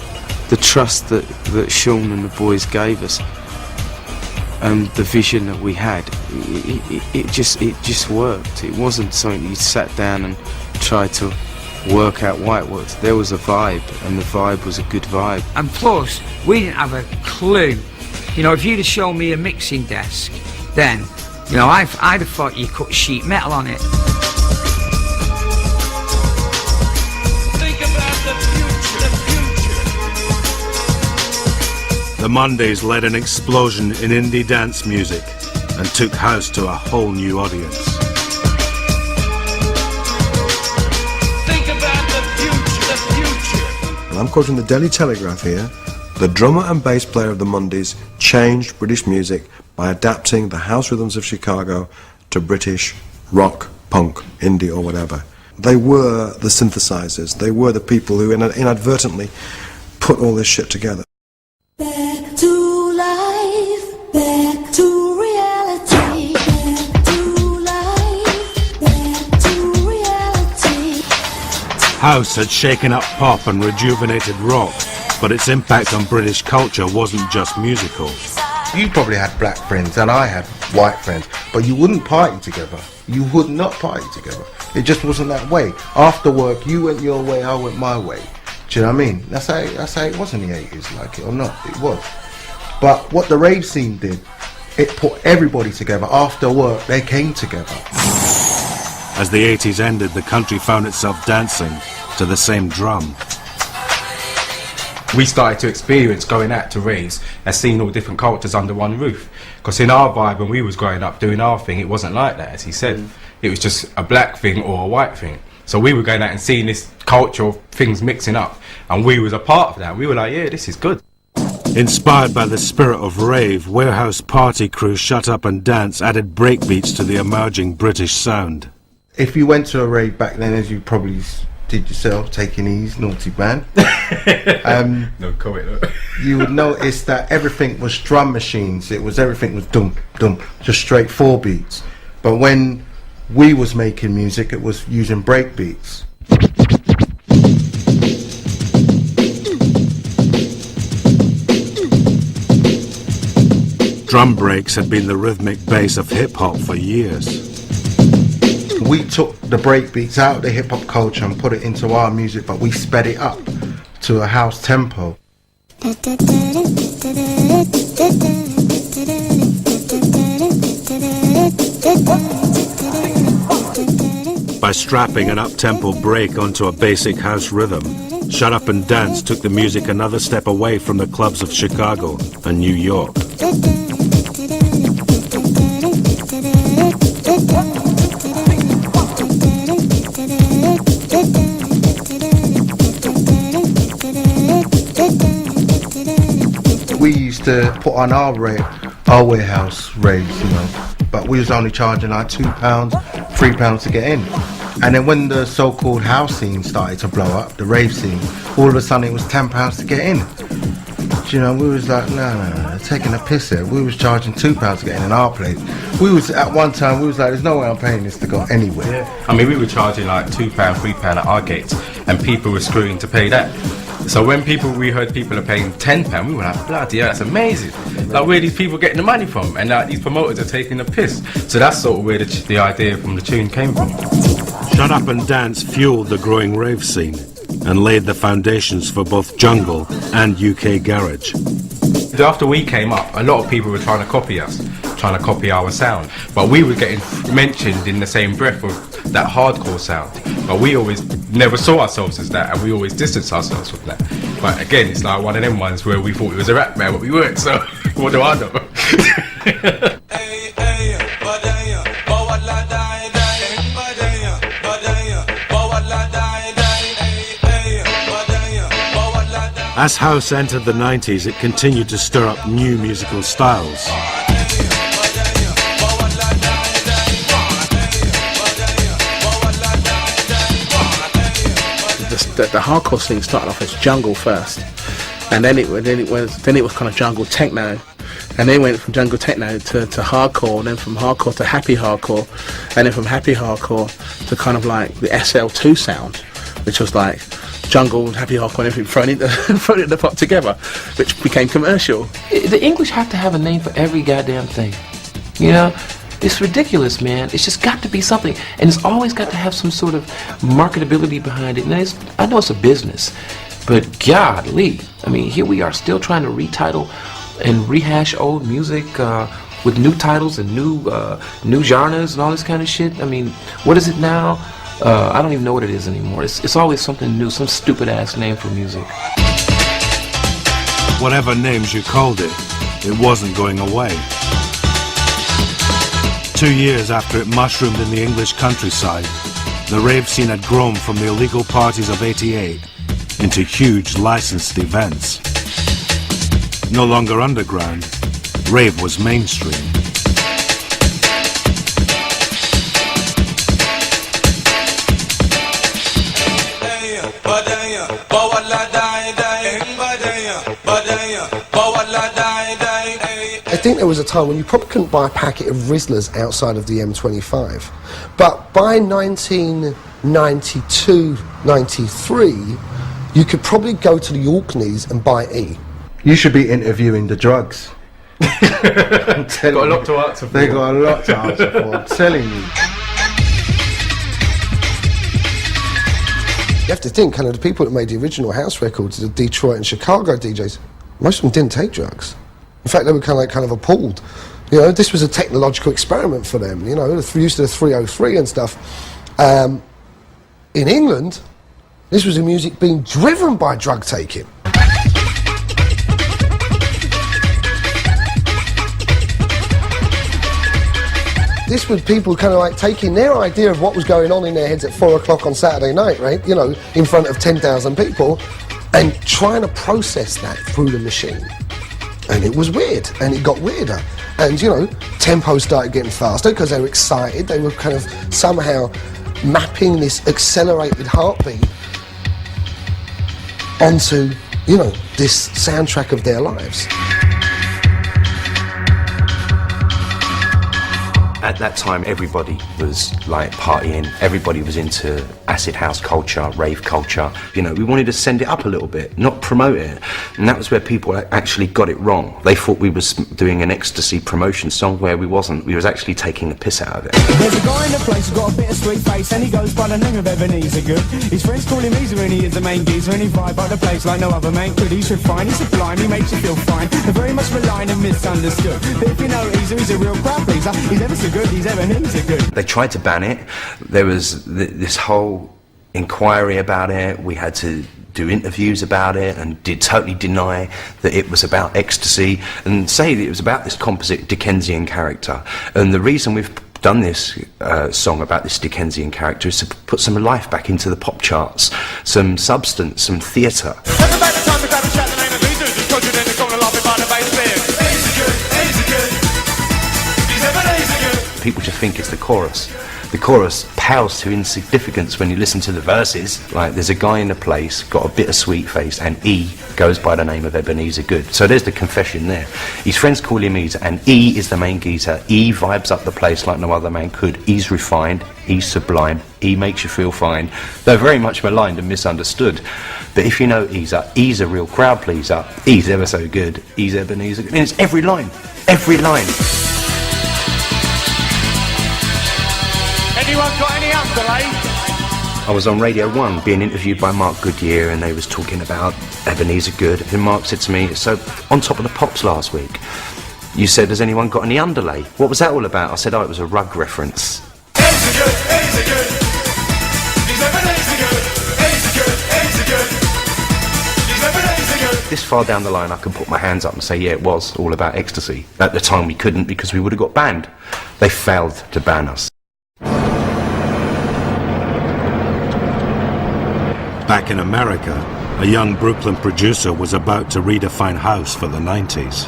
Speaker 6: the trust that Sean and the boys gave us and the vision that we had, it just worked. It wasn't something you sat down and tried to work out why it worked. There was a vibe, and the vibe was a good vibe.
Speaker 26: And plus, we didn't have a clue. You know, if you'd have shown me a mixing desk, then, you know, I'd have thought you cut sheet metal on it.
Speaker 1: The Mondays led an explosion in indie dance music and took house to a whole new audience.
Speaker 8: Think about the future.
Speaker 17: And I'm quoting the Daily Telegraph here. The drummer and bass player of the Mondays changed British music by adapting the house rhythms of Chicago to British rock, punk, indie or whatever. They were the synthesizers. They were the people who inadvertently put all this shit together.
Speaker 7: Back to life, back to reality, back to life, back to reality.
Speaker 1: House had shaken up pop and rejuvenated rock, but its impact on British culture wasn't just musical.
Speaker 19: You probably had black friends and I had white friends, but you wouldn't party together. You would not party together. It just wasn't that way. After work, you went your way, I went my way. Do you know what I mean? That's how it was in the 80s, like it or not, it was. But what the rave scene did, it put everybody together. After work, they came together.
Speaker 1: As the 80s ended, the country found itself dancing to the same drum.
Speaker 20: We started to experience going out to raves and seeing all different cultures under one roof. Because in our vibe, when we was growing up doing our thing, it wasn't like that, as he said. It was just a black thing or a white thing. So we were going out and seeing this culture of things mixing up, and we was a part of that. We were like, yeah, this is good.
Speaker 1: Inspired by the spirit of rave, warehouse party crews Shut Up and Dance added breakbeats to the emerging British sound.
Speaker 19: If you went to a rave back then, as you probably did yourself, Taking Ease, Naughty Band,
Speaker 20: no comment.
Speaker 19: You would notice that everything was drum machines. Everything was dum dum, just straight 4 beats. But when we was making music, it was using break beats.
Speaker 1: Drum breaks had been the rhythmic base of hip-hop for years.
Speaker 19: We took the break beats out of the hip-hop culture and put it into our music, but we sped it up to a house tempo.
Speaker 1: By strapping an up-tempo break onto a basic house rhythm, Shut Up and Dance took the music another step away from the clubs of Chicago and New York.
Speaker 19: We used to put on our warehouse rates, you know, but we was only charging like £2, £3 to get in. And then when the so-called house scene started to blow up, the rave scene, all of a sudden it was £10 to get in. You know, we was like, no, they're taking a piss here. We was charging £2 to get in our place. We was, at one time, we was like, there's no way I'm paying this to go anywhere.
Speaker 20: Yeah. I mean, we were charging like £2, £3 at our gates, and people were screwing to pay that. So when we heard people are paying £10, we were like, bloody hell, that's amazing. Like, where are these people getting the money from? And these promoters are taking the piss. So that's sort of where the idea from the tune came from.
Speaker 1: Shut Up and Dance fueled the growing rave scene and laid the foundations for both jungle and UK garage.
Speaker 20: After we came up, a lot of people were trying to copy us, trying to copy our sound, but we were getting mentioned in the same breath of that hardcore sound. But we always never saw ourselves as that, and we always distanced ourselves from that. But again, it's like one of them ones where we thought it was a rap band, but we weren't, so what do I know?
Speaker 1: As house entered the 90s, it continued to stir up new musical styles.
Speaker 2: The hardcore scene started off as jungle first, and then it was kind of jungle techno, and then went from jungle techno to hardcore, and then from hardcore to happy hardcore, and then from happy hardcore to kind of like the SL2 sound, which was like jungle, happy hardcore, and everything thrown in the pot together, which became commercial.
Speaker 21: The English have to have a name for every goddamn thing, you know? It's ridiculous, man. It's just got to be something, and it's always got to have some sort of marketability behind it. Now, I know it's a business, but godly, I mean, here we are still trying to retitle and rehash old music with new titles and new genres and all this kind of shit. I mean, what is it now? I don't even know what it is anymore. It's always something new, some stupid ass name for music.
Speaker 1: Whatever names you called it, it wasn't going away. 2 years after it mushroomed in the English countryside, the rave scene had grown from the illegal parties of '88 into huge licensed events. No longer underground, rave was mainstream.
Speaker 3: I think there was a time when you probably couldn't buy a packet of Rizzlers outside of the M25. But by 1992, 93, you could probably go to the Orkneys and buy E.
Speaker 19: You should be interviewing the drugs.
Speaker 20: Got a lot to answer for.
Speaker 19: They got a lot to answer for, I'm telling you.
Speaker 3: You have to think, kind of the people that made the original house records, the Detroit and Chicago DJs, most of them didn't take drugs. In fact, they were kind of appalled. You know, this was a technological experiment for them. You know, the use of the 303 and stuff. In England, this was a music being driven by drug taking. This was people kind of like taking their idea of what was going on in their heads at 4 o'clock on Saturday night, right? You know, in front of 10,000 people, and trying to process that through the machine. And it was weird, and it got weirder. And, you know, tempo started getting faster because they were excited. They were kind of somehow mapping this accelerated heartbeat onto, you know, this soundtrack of their lives.
Speaker 13: At that time, everybody was like partying, everybody was into acid house culture, rave culture. You know, we wanted to send it up a little bit, not promote it. And that was where people actually got it wrong. They thought we was doing an ecstasy promotion song where we wasn't. We was actually taking the piss out of it.
Speaker 4: There's a guy in the place who's got a bit of sweet face, and he goes by the name of Ebenezer Good. His friends call him Easer, and he is the main geezer, and he vibe out the place like no other man could. He's refined, he's sublime, he makes you feel fine. They're very much maligned and misunderstood. But if you know Easer, he's a real crowd pleaser. He's ever so good, he's Ebenezer Good.
Speaker 13: They tried to ban it. There was this whole inquiry about it. We had to do interviews about it and did totally deny that it was about ecstasy and say that it was about this composite Dickensian character. And the reason we've done this song about this Dickensian character is to put some life back into the pop charts, some substance, some theatre. People just think it's the chorus. The chorus pales to insignificance when you listen to the verses. Like, there's a guy in the place, got a bit of sweet face, and E goes by the name of Ebenezer Good. So there's the confession there. His friends call him Easer, and E is the main geezer. E vibes up the place like no other man could. E's refined, E's sublime, E makes you feel fine. They're very much maligned and misunderstood. But if you know Easer, E's a real crowd pleaser. E's ever so good. E's Ebenezer Good. And it's every line. Every line.
Speaker 8: Anyone got any underlay?
Speaker 13: I was on Radio 1 being interviewed by Mark Goodyear, and they was talking about Ebenezer Good, and Mark said to me, so on Top of the Pops last week, you said, has anyone got any underlay? What was that all about? I said, oh, it was a rug reference. This far down the line I can put my hands up and say, yeah, it was all about ecstasy. At the time we couldn't, because we would have got banned. They failed to ban us.
Speaker 1: Back in America, a young Brooklyn producer was about to redefine house for the 90s.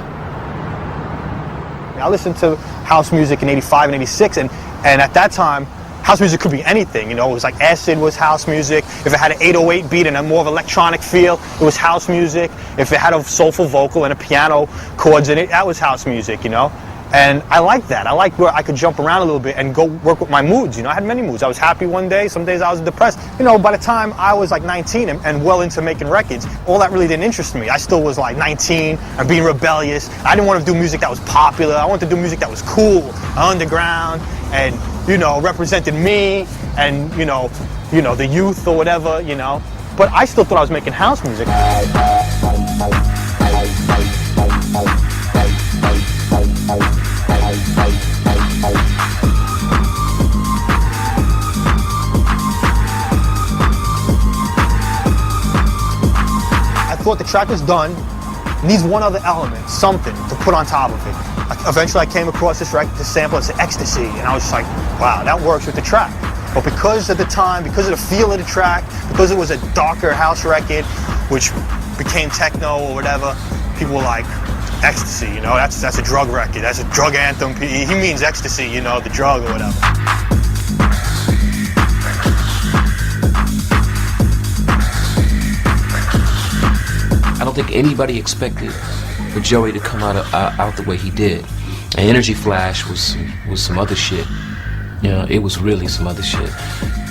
Speaker 5: I listened to house music in 85 and 86, and at that time, house music could be anything. You know, it was like acid was house music. If it had an 808 beat and a more of electronic feel, it was house music. If it had a soulful vocal and a piano chords in it, that was house music, you know? And I like that. I like where I could jump around a little bit and go work with my moods. You know, I had many moods. I was happy one day, some days I was depressed. You know, by the time I was like 19 and well into making records, all that really didn't interest me. I still was like 19 and being rebellious. I didn't want to do music that was popular. I wanted to do music that was cool, underground, and, you know, represented me and, you know, the youth or whatever, you know. But I still thought I was making house music. I thought the track was done. Needs one other element, something to put on top of it. Eventually I came across this sample, it's Ecstasy, and I was just like, wow, that works with the track. But because of the time, because of the feel of the track, because it was a darker house record, which became techno or whatever, people were like, Ecstasy, you know, that's a drug record, that's a drug anthem. He means ecstasy, you know, the drug or whatever.
Speaker 18: I don't think anybody expected for Joey to come out the way he did. And Energy Flash was some other shit. You know, it was really some other shit.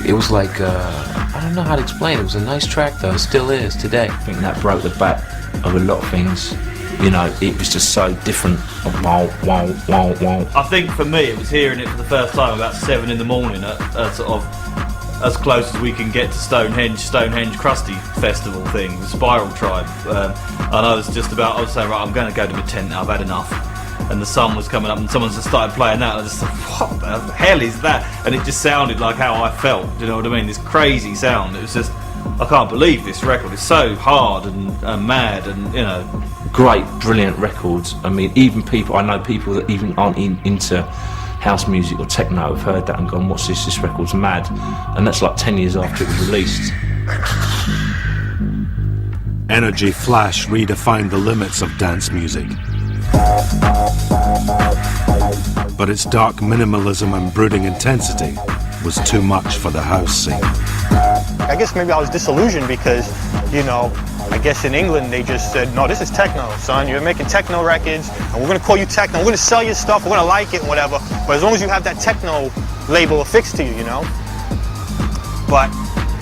Speaker 18: It was like, I don't know how to explain it. It was a nice track though, it still is today. I think that broke the back of a lot of things. You know, it was just so different. Wow.
Speaker 22: I think for me, it was hearing it for the first time about 7 in the morning at sort of as close as we can get to Stonehenge Krusty Festival thing, the Spiral Tribe. And I was saying, right, I'm going to go to my tent now, I've had enough. And the sun was coming up and someone just started playing that, and I just thought, what the hell is that? And it just sounded like how I felt, do you know what I mean? This crazy sound. It was just, I can't believe this record. It's so hard and mad and, you know.
Speaker 18: Great, brilliant records. I mean, I know people that even aren't into house music or techno have heard that and gone, what's this? This record's mad. And that's like 10 years after it was released.
Speaker 1: Energy Flash redefined the limits of dance music. But its dark minimalism and brooding intensity was too much for the house scene.
Speaker 5: I guess maybe I was disillusioned because, you know, I guess in England they just said, no, this is techno, son. You're making techno records, and we're going to call you techno. We're going to sell your stuff. We're going to like it and whatever. But as long as you have that techno label affixed to you, you know. But,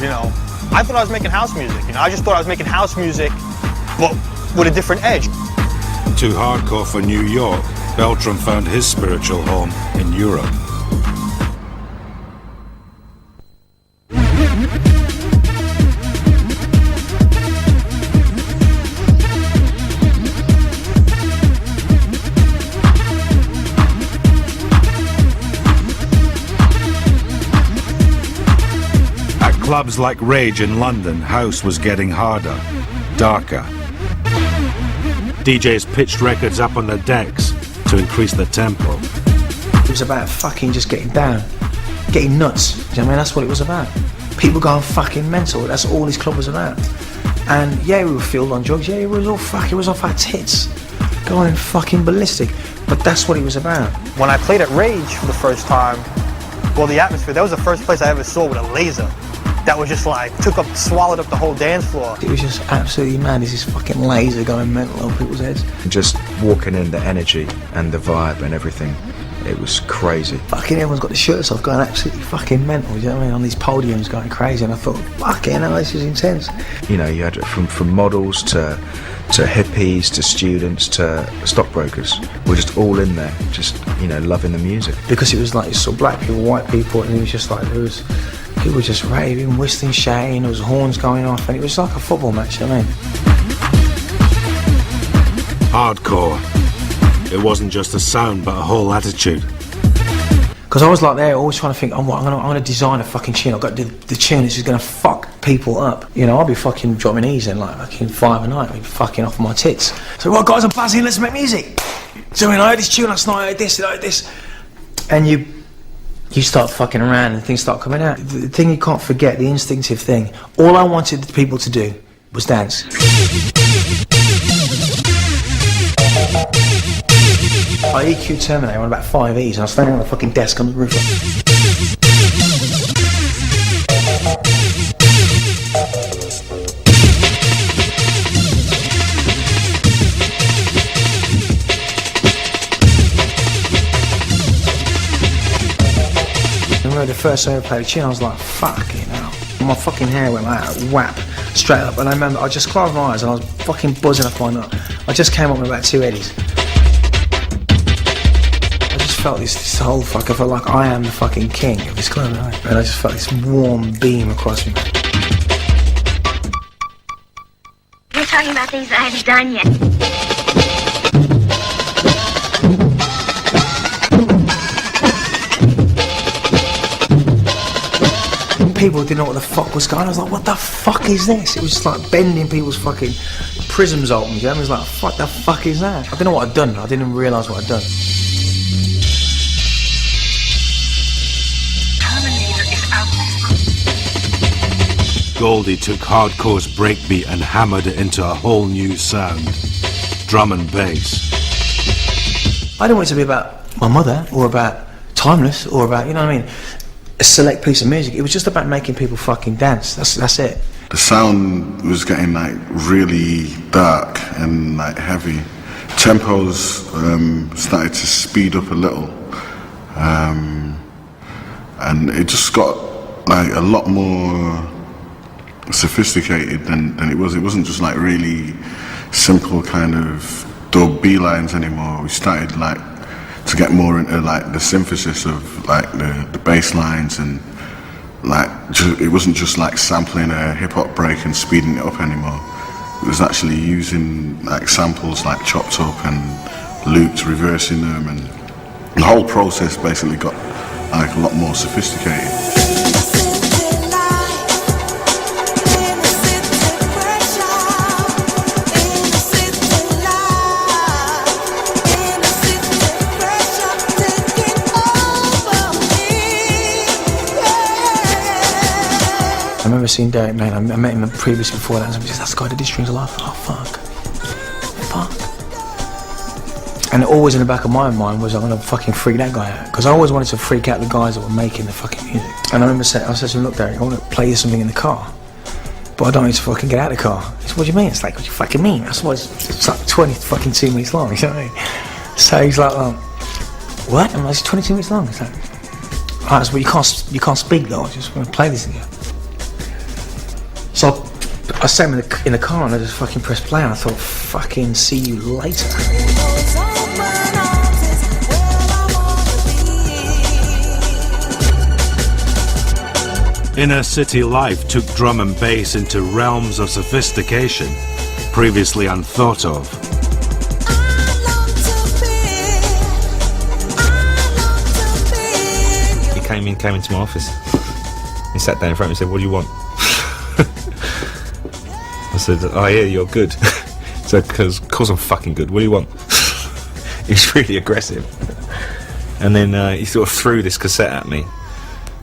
Speaker 5: you know, I thought I was making house music. You know, I just thought I was making house music, but with a different edge.
Speaker 1: Too hardcore for New York, Beltram found his spiritual home in Europe. At clubs like Rage in London, house was getting harder, darker. DJs pitched records up on the decks to increase the tempo.
Speaker 9: It was about fucking just getting down, getting nuts. Do you know what I mean? That's what it was about. People going fucking mental. That's all this club was about. And yeah, we were filled on drugs. Yeah, it was all fuck. It was off our tits, going fucking ballistic. But that's what it was about.
Speaker 5: When I played at Rage for the first time, well, the atmosphere, that was the first place I ever saw with a laser. That was just like, swallowed up the whole dance floor.
Speaker 9: It was just absolutely mad. There's this fucking laser going mental on people's heads.
Speaker 10: Just walking in, the energy and the vibe and everything, it was crazy.
Speaker 9: Fucking everyone's got the shirts off going absolutely fucking mental, you know what I mean? On these podiums going crazy, and I thought, fucking hell, this is intense.
Speaker 10: You know, you had from models to hippies to students to stockbrokers. We're just all in there, just, you know, loving the music.
Speaker 9: Because it was like, you saw black people, white people, and it was just like, people were just raving, whistling, shouting, there was horns going off, and it was like a football match, you know what I mean?
Speaker 1: Hardcore. It wasn't just a sound, but a whole attitude.
Speaker 9: Because I was like there, always trying to think, I'm gonna design a fucking tune. I've got the tune that's just gonna fuck people up. You know, I'll be fucking dropping E's in like fucking 5 a night, I'll be fucking off my tits. So, right guys, I'm buzzing, let's make music. So, I heard this tune last night, I heard this. And you start fucking around and things start coming out. The thing you can't forget, the instinctive thing, all I wanted the people to do was dance. I EQ Terminator on about 5 E's and I was standing on the fucking desk on the roof. I remember the first time I played a tune, I was like, fucking hell. My fucking hair went like that, whap, straight up. And I remember I just closed my eyes and I was fucking buzzing off my nut. I just came up with about 2 eddies. I felt this whole fuck, I felt like I am the fucking king of this club, right? And I just felt this warm beam across me.
Speaker 11: We're talking about things I haven't done yet.
Speaker 9: People didn't know what the fuck was going on. I was like, what the fuck is this? It was just like bending people's fucking prisms open, you know? I was like, what the fuck is that? I didn't know what I'd done. I didn't realise what I'd done.
Speaker 1: Goldie took hardcore's breakbeat and hammered it into a whole new sound. Drum and bass.
Speaker 9: I didn't want it to be about my mother, or about Timeless, or about, you know what I mean, a select piece of music. It was just about making people fucking dance. That's it.
Speaker 23: The sound was getting like really dark and like heavy. Tempos started to speed up a little. And it just got like a lot more sophisticated than it was. It wasn't just like really simple kind of dub B lines anymore. We started like to get more into like the synthesis of like the bass lines, and like it wasn't just like sampling a hip hop break and speeding it up anymore. It was actually using like samples like chopped up and loops, reversing them, and the whole process basically got like a lot more sophisticated.
Speaker 9: I remember seeing Derek, man, I met him previously before that, and he said, that's the guy that did Strings of Life. Oh, fuck. And always in the back of my mind was, I'm gonna fucking freak that guy out. Because I always wanted to freak out the guys that were making the fucking music. And I remember saying, I said to him, look, Derek, I want to play you something in the car, but I don't need to fucking get out of the car. He said, what do you mean? It's like, what do you fucking mean? That's why it's like 22 minutes long, you know what I mean? So he's like, what? And I was 22 minutes long. He's like, alright, well, you can't speak though, I just want to play this again. So I sat in the car and I just fucking pressed play and I thought, fucking see you later.
Speaker 1: Inner city life took drum and bass into realms of sophistication previously unthought of.
Speaker 12: He came into my office. He sat down in front of me and said, "What do you want?" I said, "Oh yeah, you're good." He said, "Cause I'm fucking good. What do you want?" He's really aggressive. And then he sort of threw this cassette at me.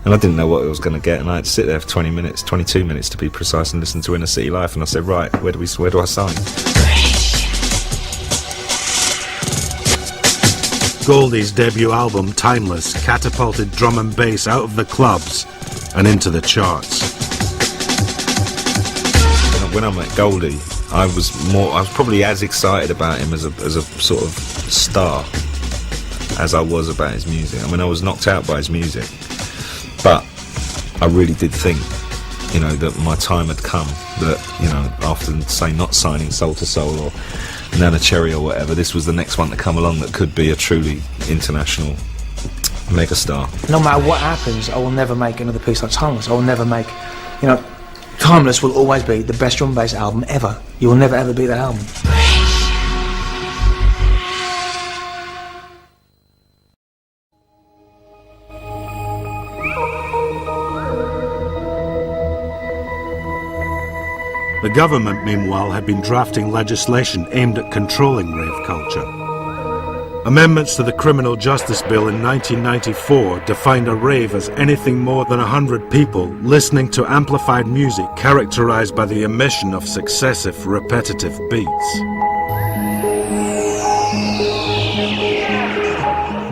Speaker 12: And I didn't know what I was going to get, and I had to sit there for 22 minutes to be precise, and listen to Inner City Life. And I said, right, where do I sign?
Speaker 1: Goldie's debut album, Timeless, catapulted drum and bass out of the clubs and into the charts.
Speaker 12: When I met Goldie, I was probably as excited about him as a sort of star as I was about his music. I mean, I was knocked out by his music. But I really did think, that my time had come. That, after, say, not signing Soul to Soul or Nana Cherry or whatever, this was the next one to come along that could be a truly international megastar.
Speaker 9: No matter what happens, I will never make another piece like Timeless. I will never make, Timeless will always be the best drum and bass album ever. You will never ever beat that album.
Speaker 1: The government, meanwhile, had been drafting legislation aimed at controlling rave culture. Amendments to the Criminal Justice Bill in 1994 defined a rave as anything more than 100 people listening to amplified music characterized by the emission of successive, repetitive beats.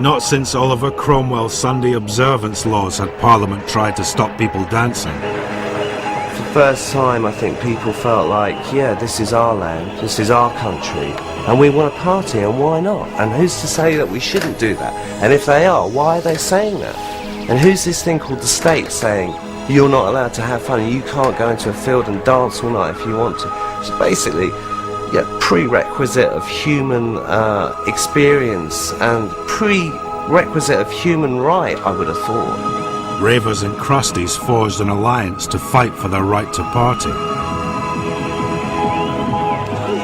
Speaker 1: Not since Oliver Cromwell's Sunday observance laws had Parliament tried to stop people dancing.
Speaker 14: For the first time, I think people felt like, yeah, this is our land, this is our country, and we want to party, and why not? And who's to say that we shouldn't do that? And if they are, why are they saying that? And who's this thing called the state saying, you're not allowed to have fun, you can't go into a field and dance all night if you want to? So basically, prerequisite of human experience and prerequisite of human right, I would have thought.
Speaker 1: Ravers and crusties forged an alliance to fight for their right to party.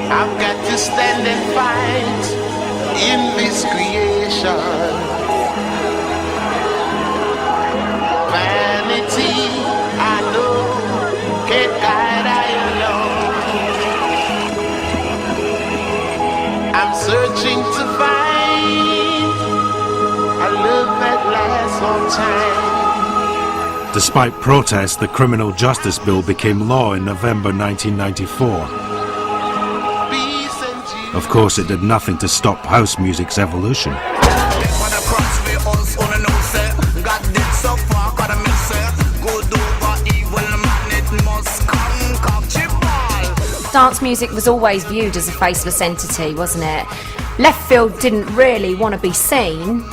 Speaker 8: I've got to stand and fight in this creation. Vanity, I know, can't guide I alone. I'm searching to find a love that lasts all time.
Speaker 1: Despite protests, the Criminal Justice Bill became law in November 1994. Of course, it did nothing to stop house music's evolution.
Speaker 15: Dance music was always viewed as a faceless entity, wasn't it? Left Field didn't really want to be seen.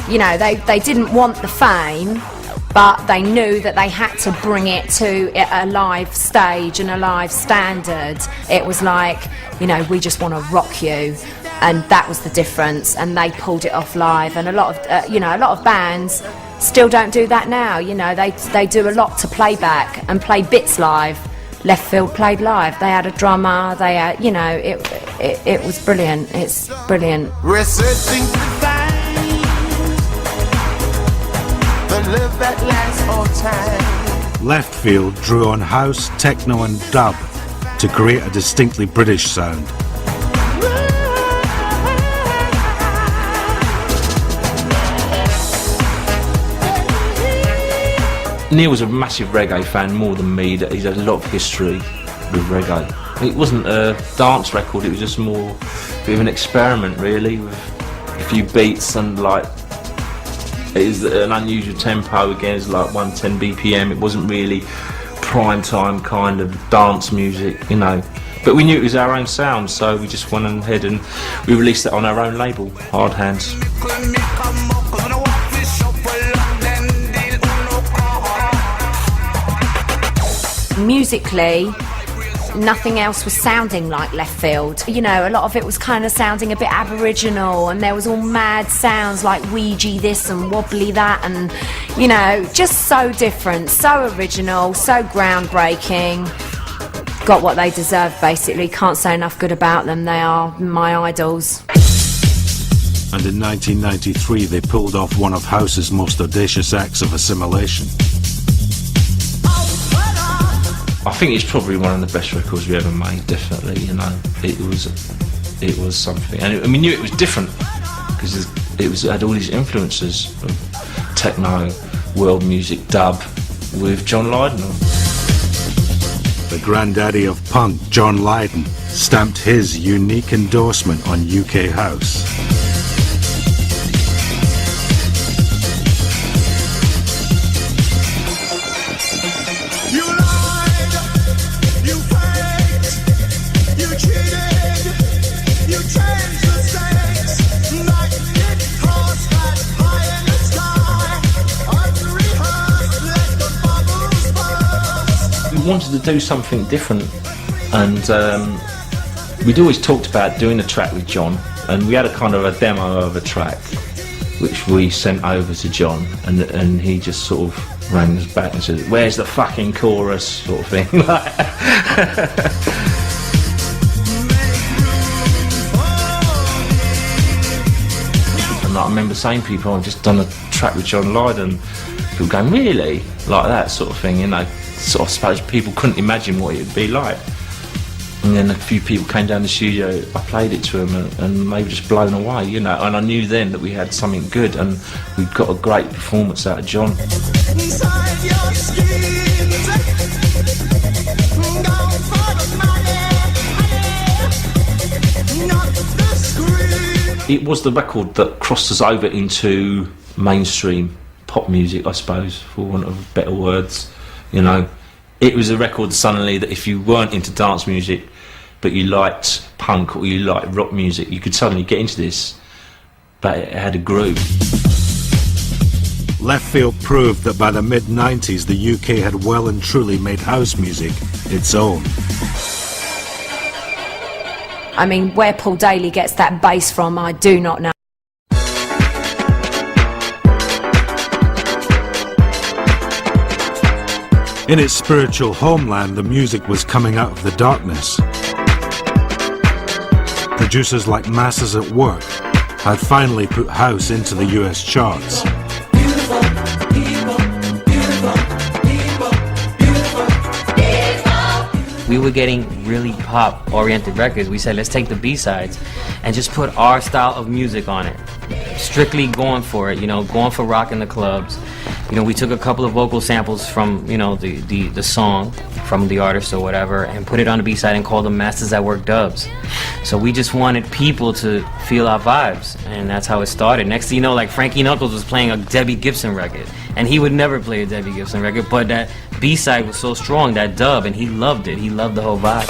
Speaker 15: They didn't want the fame, but they knew that they had to bring it to a live stage and a live standard. It was like, we just want to rock you, and that was the difference. And they pulled it off live, and a lot of bands still don't do that now. They do a lot to play back and play bits live. Left Field played live. They had a drummer. They had, it was brilliant. It's brilliant.
Speaker 8: We're searching to find the love that lasts all time.
Speaker 1: Left Field drew on house, techno and dub to create a distinctly British sound.
Speaker 18: Neil was a massive reggae fan, more than me. He's had a lot of history with reggae. It wasn't a dance record, it was just more a bit of an experiment, really, with a few beats and it is an unusual tempo. Again, it's like 110 BPM. It wasn't really prime time kind of dance music, But we knew it was our own sound, so we just went ahead and we released it on our own label, Hard Hands.
Speaker 15: Musically, nothing else was sounding like Left Field. You know, a lot of it was kind of sounding a bit Aboriginal, and there was all mad sounds like Ouija this and wobbly that, and, you know, just so different, so original, so groundbreaking. Got what they deserve, basically. Can't say enough good about them. They are my idols.
Speaker 1: And in 1993 they pulled off one of House's most audacious acts of assimilation.
Speaker 18: I think it's probably one of the best records we ever made, definitely, you know. It was something, and we knew it was different because it had all these influences of techno, world music, dub, with John Lydon on.
Speaker 1: The granddaddy of punk, John Lydon, stamped his unique endorsement on UK house.
Speaker 18: Wanted to do something different, and we'd always talked about doing a track with John, and we had a kind of a demo of a track which we sent over to John, and he just sort of rang us back and said, "Where's the fucking chorus?" sort of thing. And I remember saying to people, I've just done a track with John Lydon, people going, "Really?" like that sort of thing, you know. So I suppose people couldn't imagine what it would be like. And then a few people came down the studio, I played it to them, and they were just blown away, you know. And I knew then that we had something good, and we got a great performance out of John. It was the record that crossed us over into mainstream pop music, I suppose, for want of better words. You know, it was a record suddenly that if you weren't into dance music, but you liked punk or you liked rock music, you could suddenly get into this, but it had a groove.
Speaker 1: Left Field proved that by the mid-90s the UK had well and truly made house music its own.
Speaker 15: I mean, where Paul Daly gets that bass from, I do not know.
Speaker 1: In its spiritual homeland, the music was coming out of the darkness. Producers like Masters at Work had finally put house into the US charts.
Speaker 6: We were getting really pop-oriented records. We said, let's take the B-sides and just put our style of music on it. Strictly going for it, you know, going for rock in the clubs. You know, we took a couple of vocal samples from, you know, the song from the artist or whatever, and put it on the B-side and called them Masters at Work dubs. So we just wanted people to feel our vibes, and that's how it started. Next thing you know, like Frankie Knuckles was playing a Debbie Gibson record, and he would never play a Debbie Gibson record, but that B-side was so strong, that dub, and he loved it. He loved the whole vibe.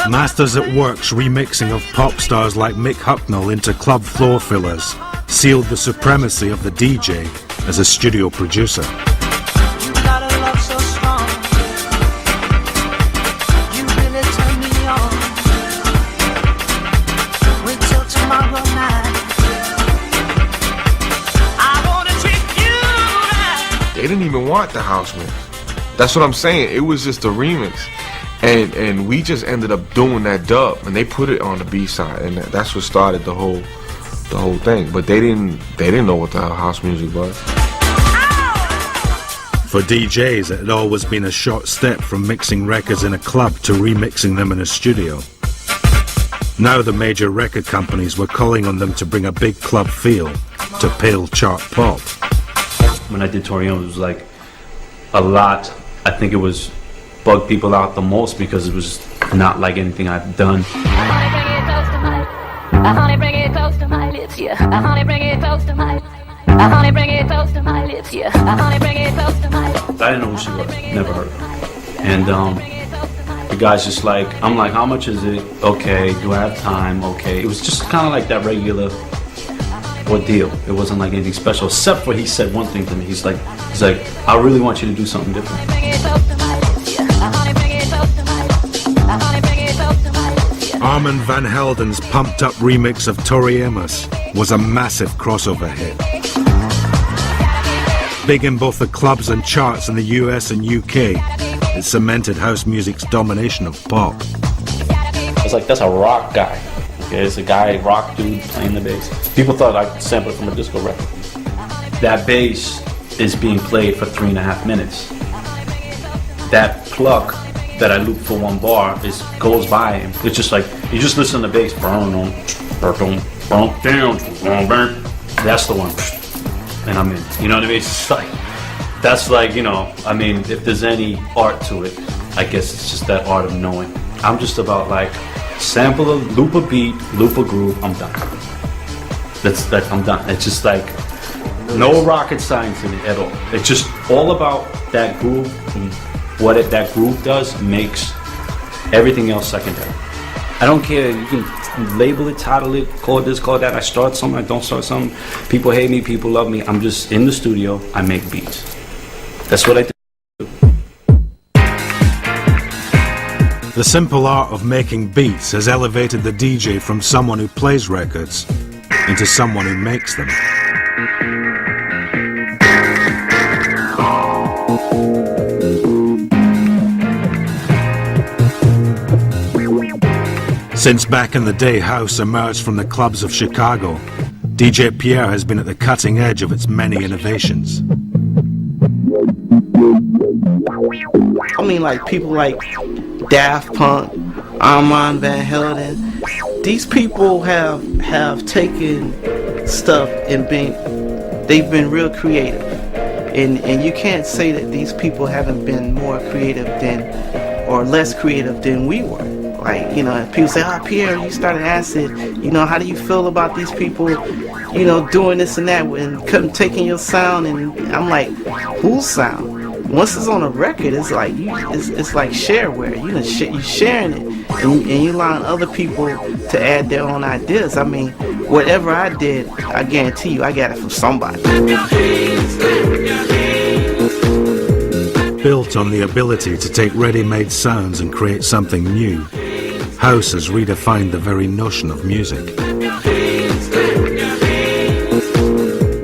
Speaker 1: Masters at Work's remixing of pop stars like Mick Hucknall into club floor fillers sealed the supremacy of the DJ as a studio producer.
Speaker 16: They didn't even want the house mix. That's what I'm saying. It was just a remix. And we just ended up doing that dub, and they put it on the B-side, and that's what started the whole thing. But they didn't know what the hell house music was.
Speaker 1: For DJs, it had always been a short step from mixing records in a club to remixing them in a studio. Now the major record companies were calling on them to bring a big club feel to pale chart pop.
Speaker 17: When I did Tori Amos, it was like a lot. I think it was bugged people out the most because it was not like anything I've done.
Speaker 7: I honey, bring it close to my lips, yeah. I honey, bring it close to my. I honey, bring it close to my lips, yeah. I honey, bring it close to my.
Speaker 17: I didn't know who she was. Never heard of her. And the guy's just like, I'm like, how much is it? Okay. Do I have time? Okay. It was just kind of like that regular ordeal. It wasn't like anything special, except for he said one thing to me. He's like, I really want you to do something different.
Speaker 1: Armand Van Helden's pumped-up remix of Tori Amos was a massive crossover hit. Big in both the clubs and charts in the US and UK, it cemented house music's domination of pop.
Speaker 17: It's like, that's a rock guy. Okay, it's a guy, rock dude playing the bass. People thought I sampled it from a disco record. That bass is being played for 3.5 minutes. That pluck that I loop for one bar goes by, and it's just like, you just listen to the bass, that's the one, and I'm in. You know what I mean? It's just like, that's like, you know, I mean, if there's any art to it, I guess it's just that art of knowing. I'm just about like, sample a, loop a beat, loop a groove, I'm done. I'm done. It's just like, no rocket science in it at all. It's just all about that groove, and what that groove does makes everything else secondary. I don't care, you can label it, title it, call this, call that. I start something, I don't start something. People hate me, people love me. I'm just in the studio, I make beats. That's what I do.
Speaker 1: The simple art of making beats has elevated the DJ from someone who plays records into someone who makes them. Since back in the day house emerged from the clubs of Chicago, DJ Pierre has been at the cutting edge of its many innovations.
Speaker 2: I mean, like people like Daft Punk, Armand Van Helden, these people have taken stuff and they've been real creative. And you can't say that these people haven't been more creative or less creative than we were. Like, you know, people say, oh, Pierre, you started acid. You know, how do you feel about these people, you know, doing this and that and taking your sound? And I'm like, whose sound? Once it's on a record, it's like it's like shareware. You know, you're sharing it, and you allowing other people to add their own ideas. I mean, whatever I did, I guarantee you, I got it from somebody.
Speaker 1: Built on the ability to take ready-made sounds and create something new, house has redefined the very notion of music.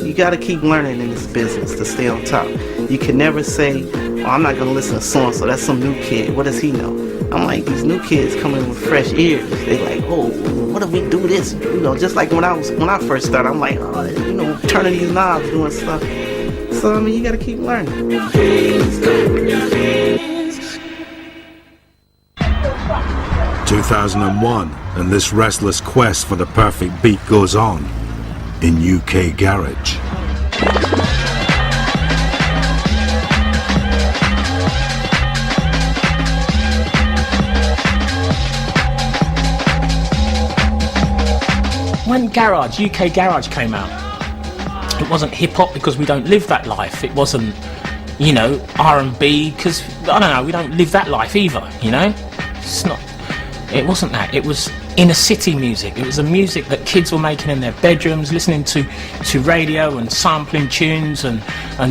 Speaker 2: You got to keep learning in this business to stay on top. You can never say, oh, I'm not going to listen to so-and-so, that's some new kid, what does he know? I'm like, these new kids coming with fresh ears. They like, oh, what if we do this? You know, just like when I first started, I'm like, oh, you know, turning these knobs, doing stuff. So, I mean, you got to keep learning.
Speaker 1: 2001, and this restless quest for the perfect beat goes on in UK garage.
Speaker 9: When UK garage came out, it wasn't hip-hop because we don't live that life. It wasn't, you know, R&B because, I don't know, we don't live that life either, you know? It wasn't that. It was inner city music. It was the music that kids were making in their bedrooms, listening to radio and sampling tunes and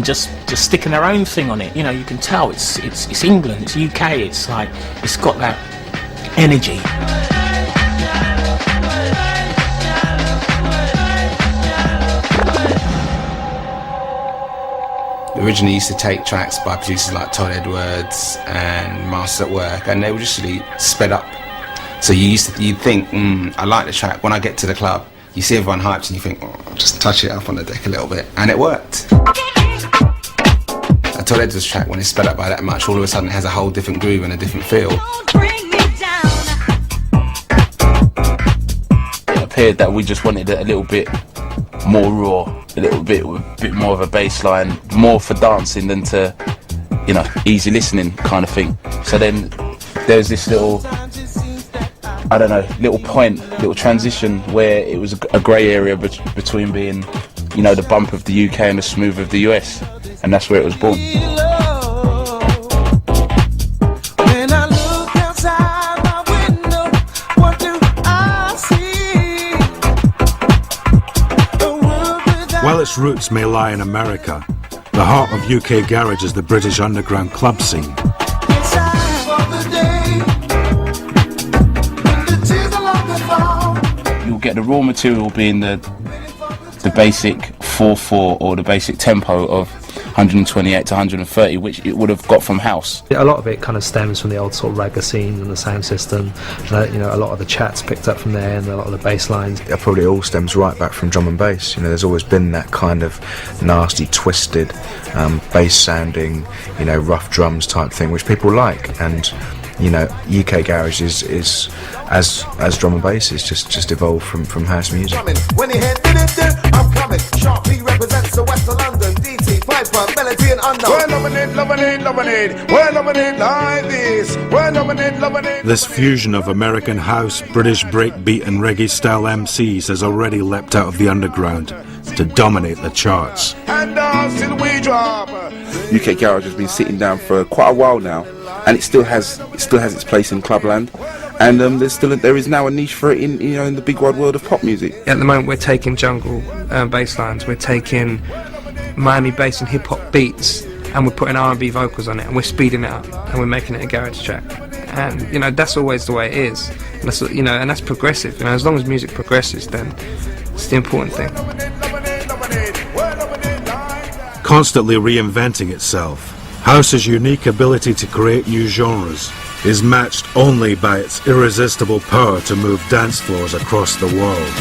Speaker 9: just sticking their own thing on it. You know, you can tell it's England, it's UK, it's like, it's got that energy.
Speaker 20: Originally used to take tracks by producers like Todd Edwards and Masters at Work, and they were just really sped up. So you'd think, I like the track. When I get to the club, you see everyone hyped and you think, oh, I'll just touch it up on the deck a little bit, and it worked. A Todd Edwards track, when it's sped up by that much, all of a sudden it has a whole different groove and a different feel.
Speaker 21: It appeared that we just wanted it a little bit more raw, a little bit more of a bass line, more for dancing than to, you know, easy listening kind of thing. So then there's this little, I don't know, little transition where it was a grey area between being, you know, the bump of the UK and the smooth of the US, and that's where it was born.
Speaker 8: The world
Speaker 1: its roots may lie in America, the heart of UK garage is the British underground club scene.
Speaker 21: You'll get the raw material being the basic 4/4 or the basic tempo of 128 to 130, which it would have got from house.
Speaker 3: A lot of it kind of stems from the old sort of ragga scene and the sound system. You know, a lot of the chats picked up from there, and a lot of the bass lines.
Speaker 10: It probably all stems right back from drum and bass. You know, there's always been that kind of nasty, twisted, bass sounding, you know, rough drums type thing, which people like. And you know, UK garage is as drum and bass is just evolved from house music.
Speaker 8: When he hit it, I'm coming. Sharp, he represents the West of London. DT, Piper, Melody and Unknown. We're loving it, loving it, loving it. We're loving it like this. We're loving it, loving it.
Speaker 1: This fusion of American house, British breakbeat and reggae style MCs has already leapt out of the underground to dominate the charts.
Speaker 8: And still we drop.
Speaker 4: UK garage has been sitting down for quite a while now, and it still has its place in clubland. And there is now a niche for it in the big wide world of pop music.
Speaker 19: At the moment, we're taking jungle bass lines, we're taking Miami bass and hip hop beats, and we're putting R&B vocals on it, and we're speeding it up, and we're making it a garage track. And you know, that's always the way it is. And that's, you know, and that's progressive. You know, as long as music progresses, then it's the important thing.
Speaker 1: Constantly reinventing itself, house's unique ability to create new genres is matched only by its irresistible power to move dance floors across the world.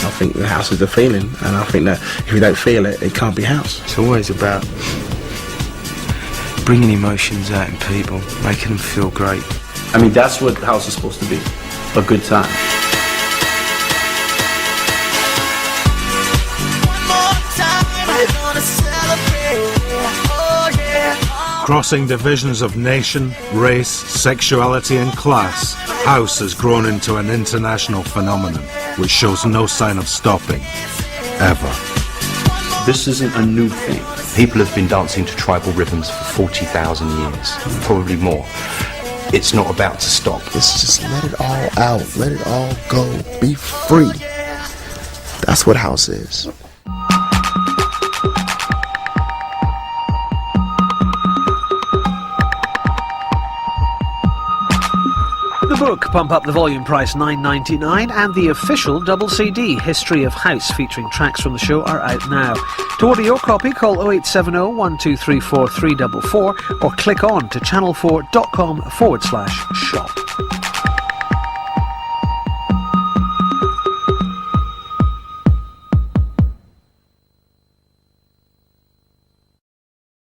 Speaker 2: I think the house is the feeling, and I think that if you don't feel it, it can't be house.
Speaker 19: It's always about bringing emotions out in people, making them feel great.
Speaker 24: I mean, that's what house is supposed to be, a good time.
Speaker 1: Crossing divisions of nation, race, sexuality and class, house has grown into an international phenomenon which shows no sign of stopping, ever.
Speaker 13: This isn't a new thing. People have been dancing to tribal rhythms for 40,000 years, probably more. It's not about to stop.
Speaker 25: It's just let it all out, let it all go, be free. That's what house is.
Speaker 26: The book, Pump Up the Volume, price $9.99, and the official double CD, History of House, featuring tracks from the show, are out now. To order your copy, call 0870 1234 344 or click on to channel4.com/shop.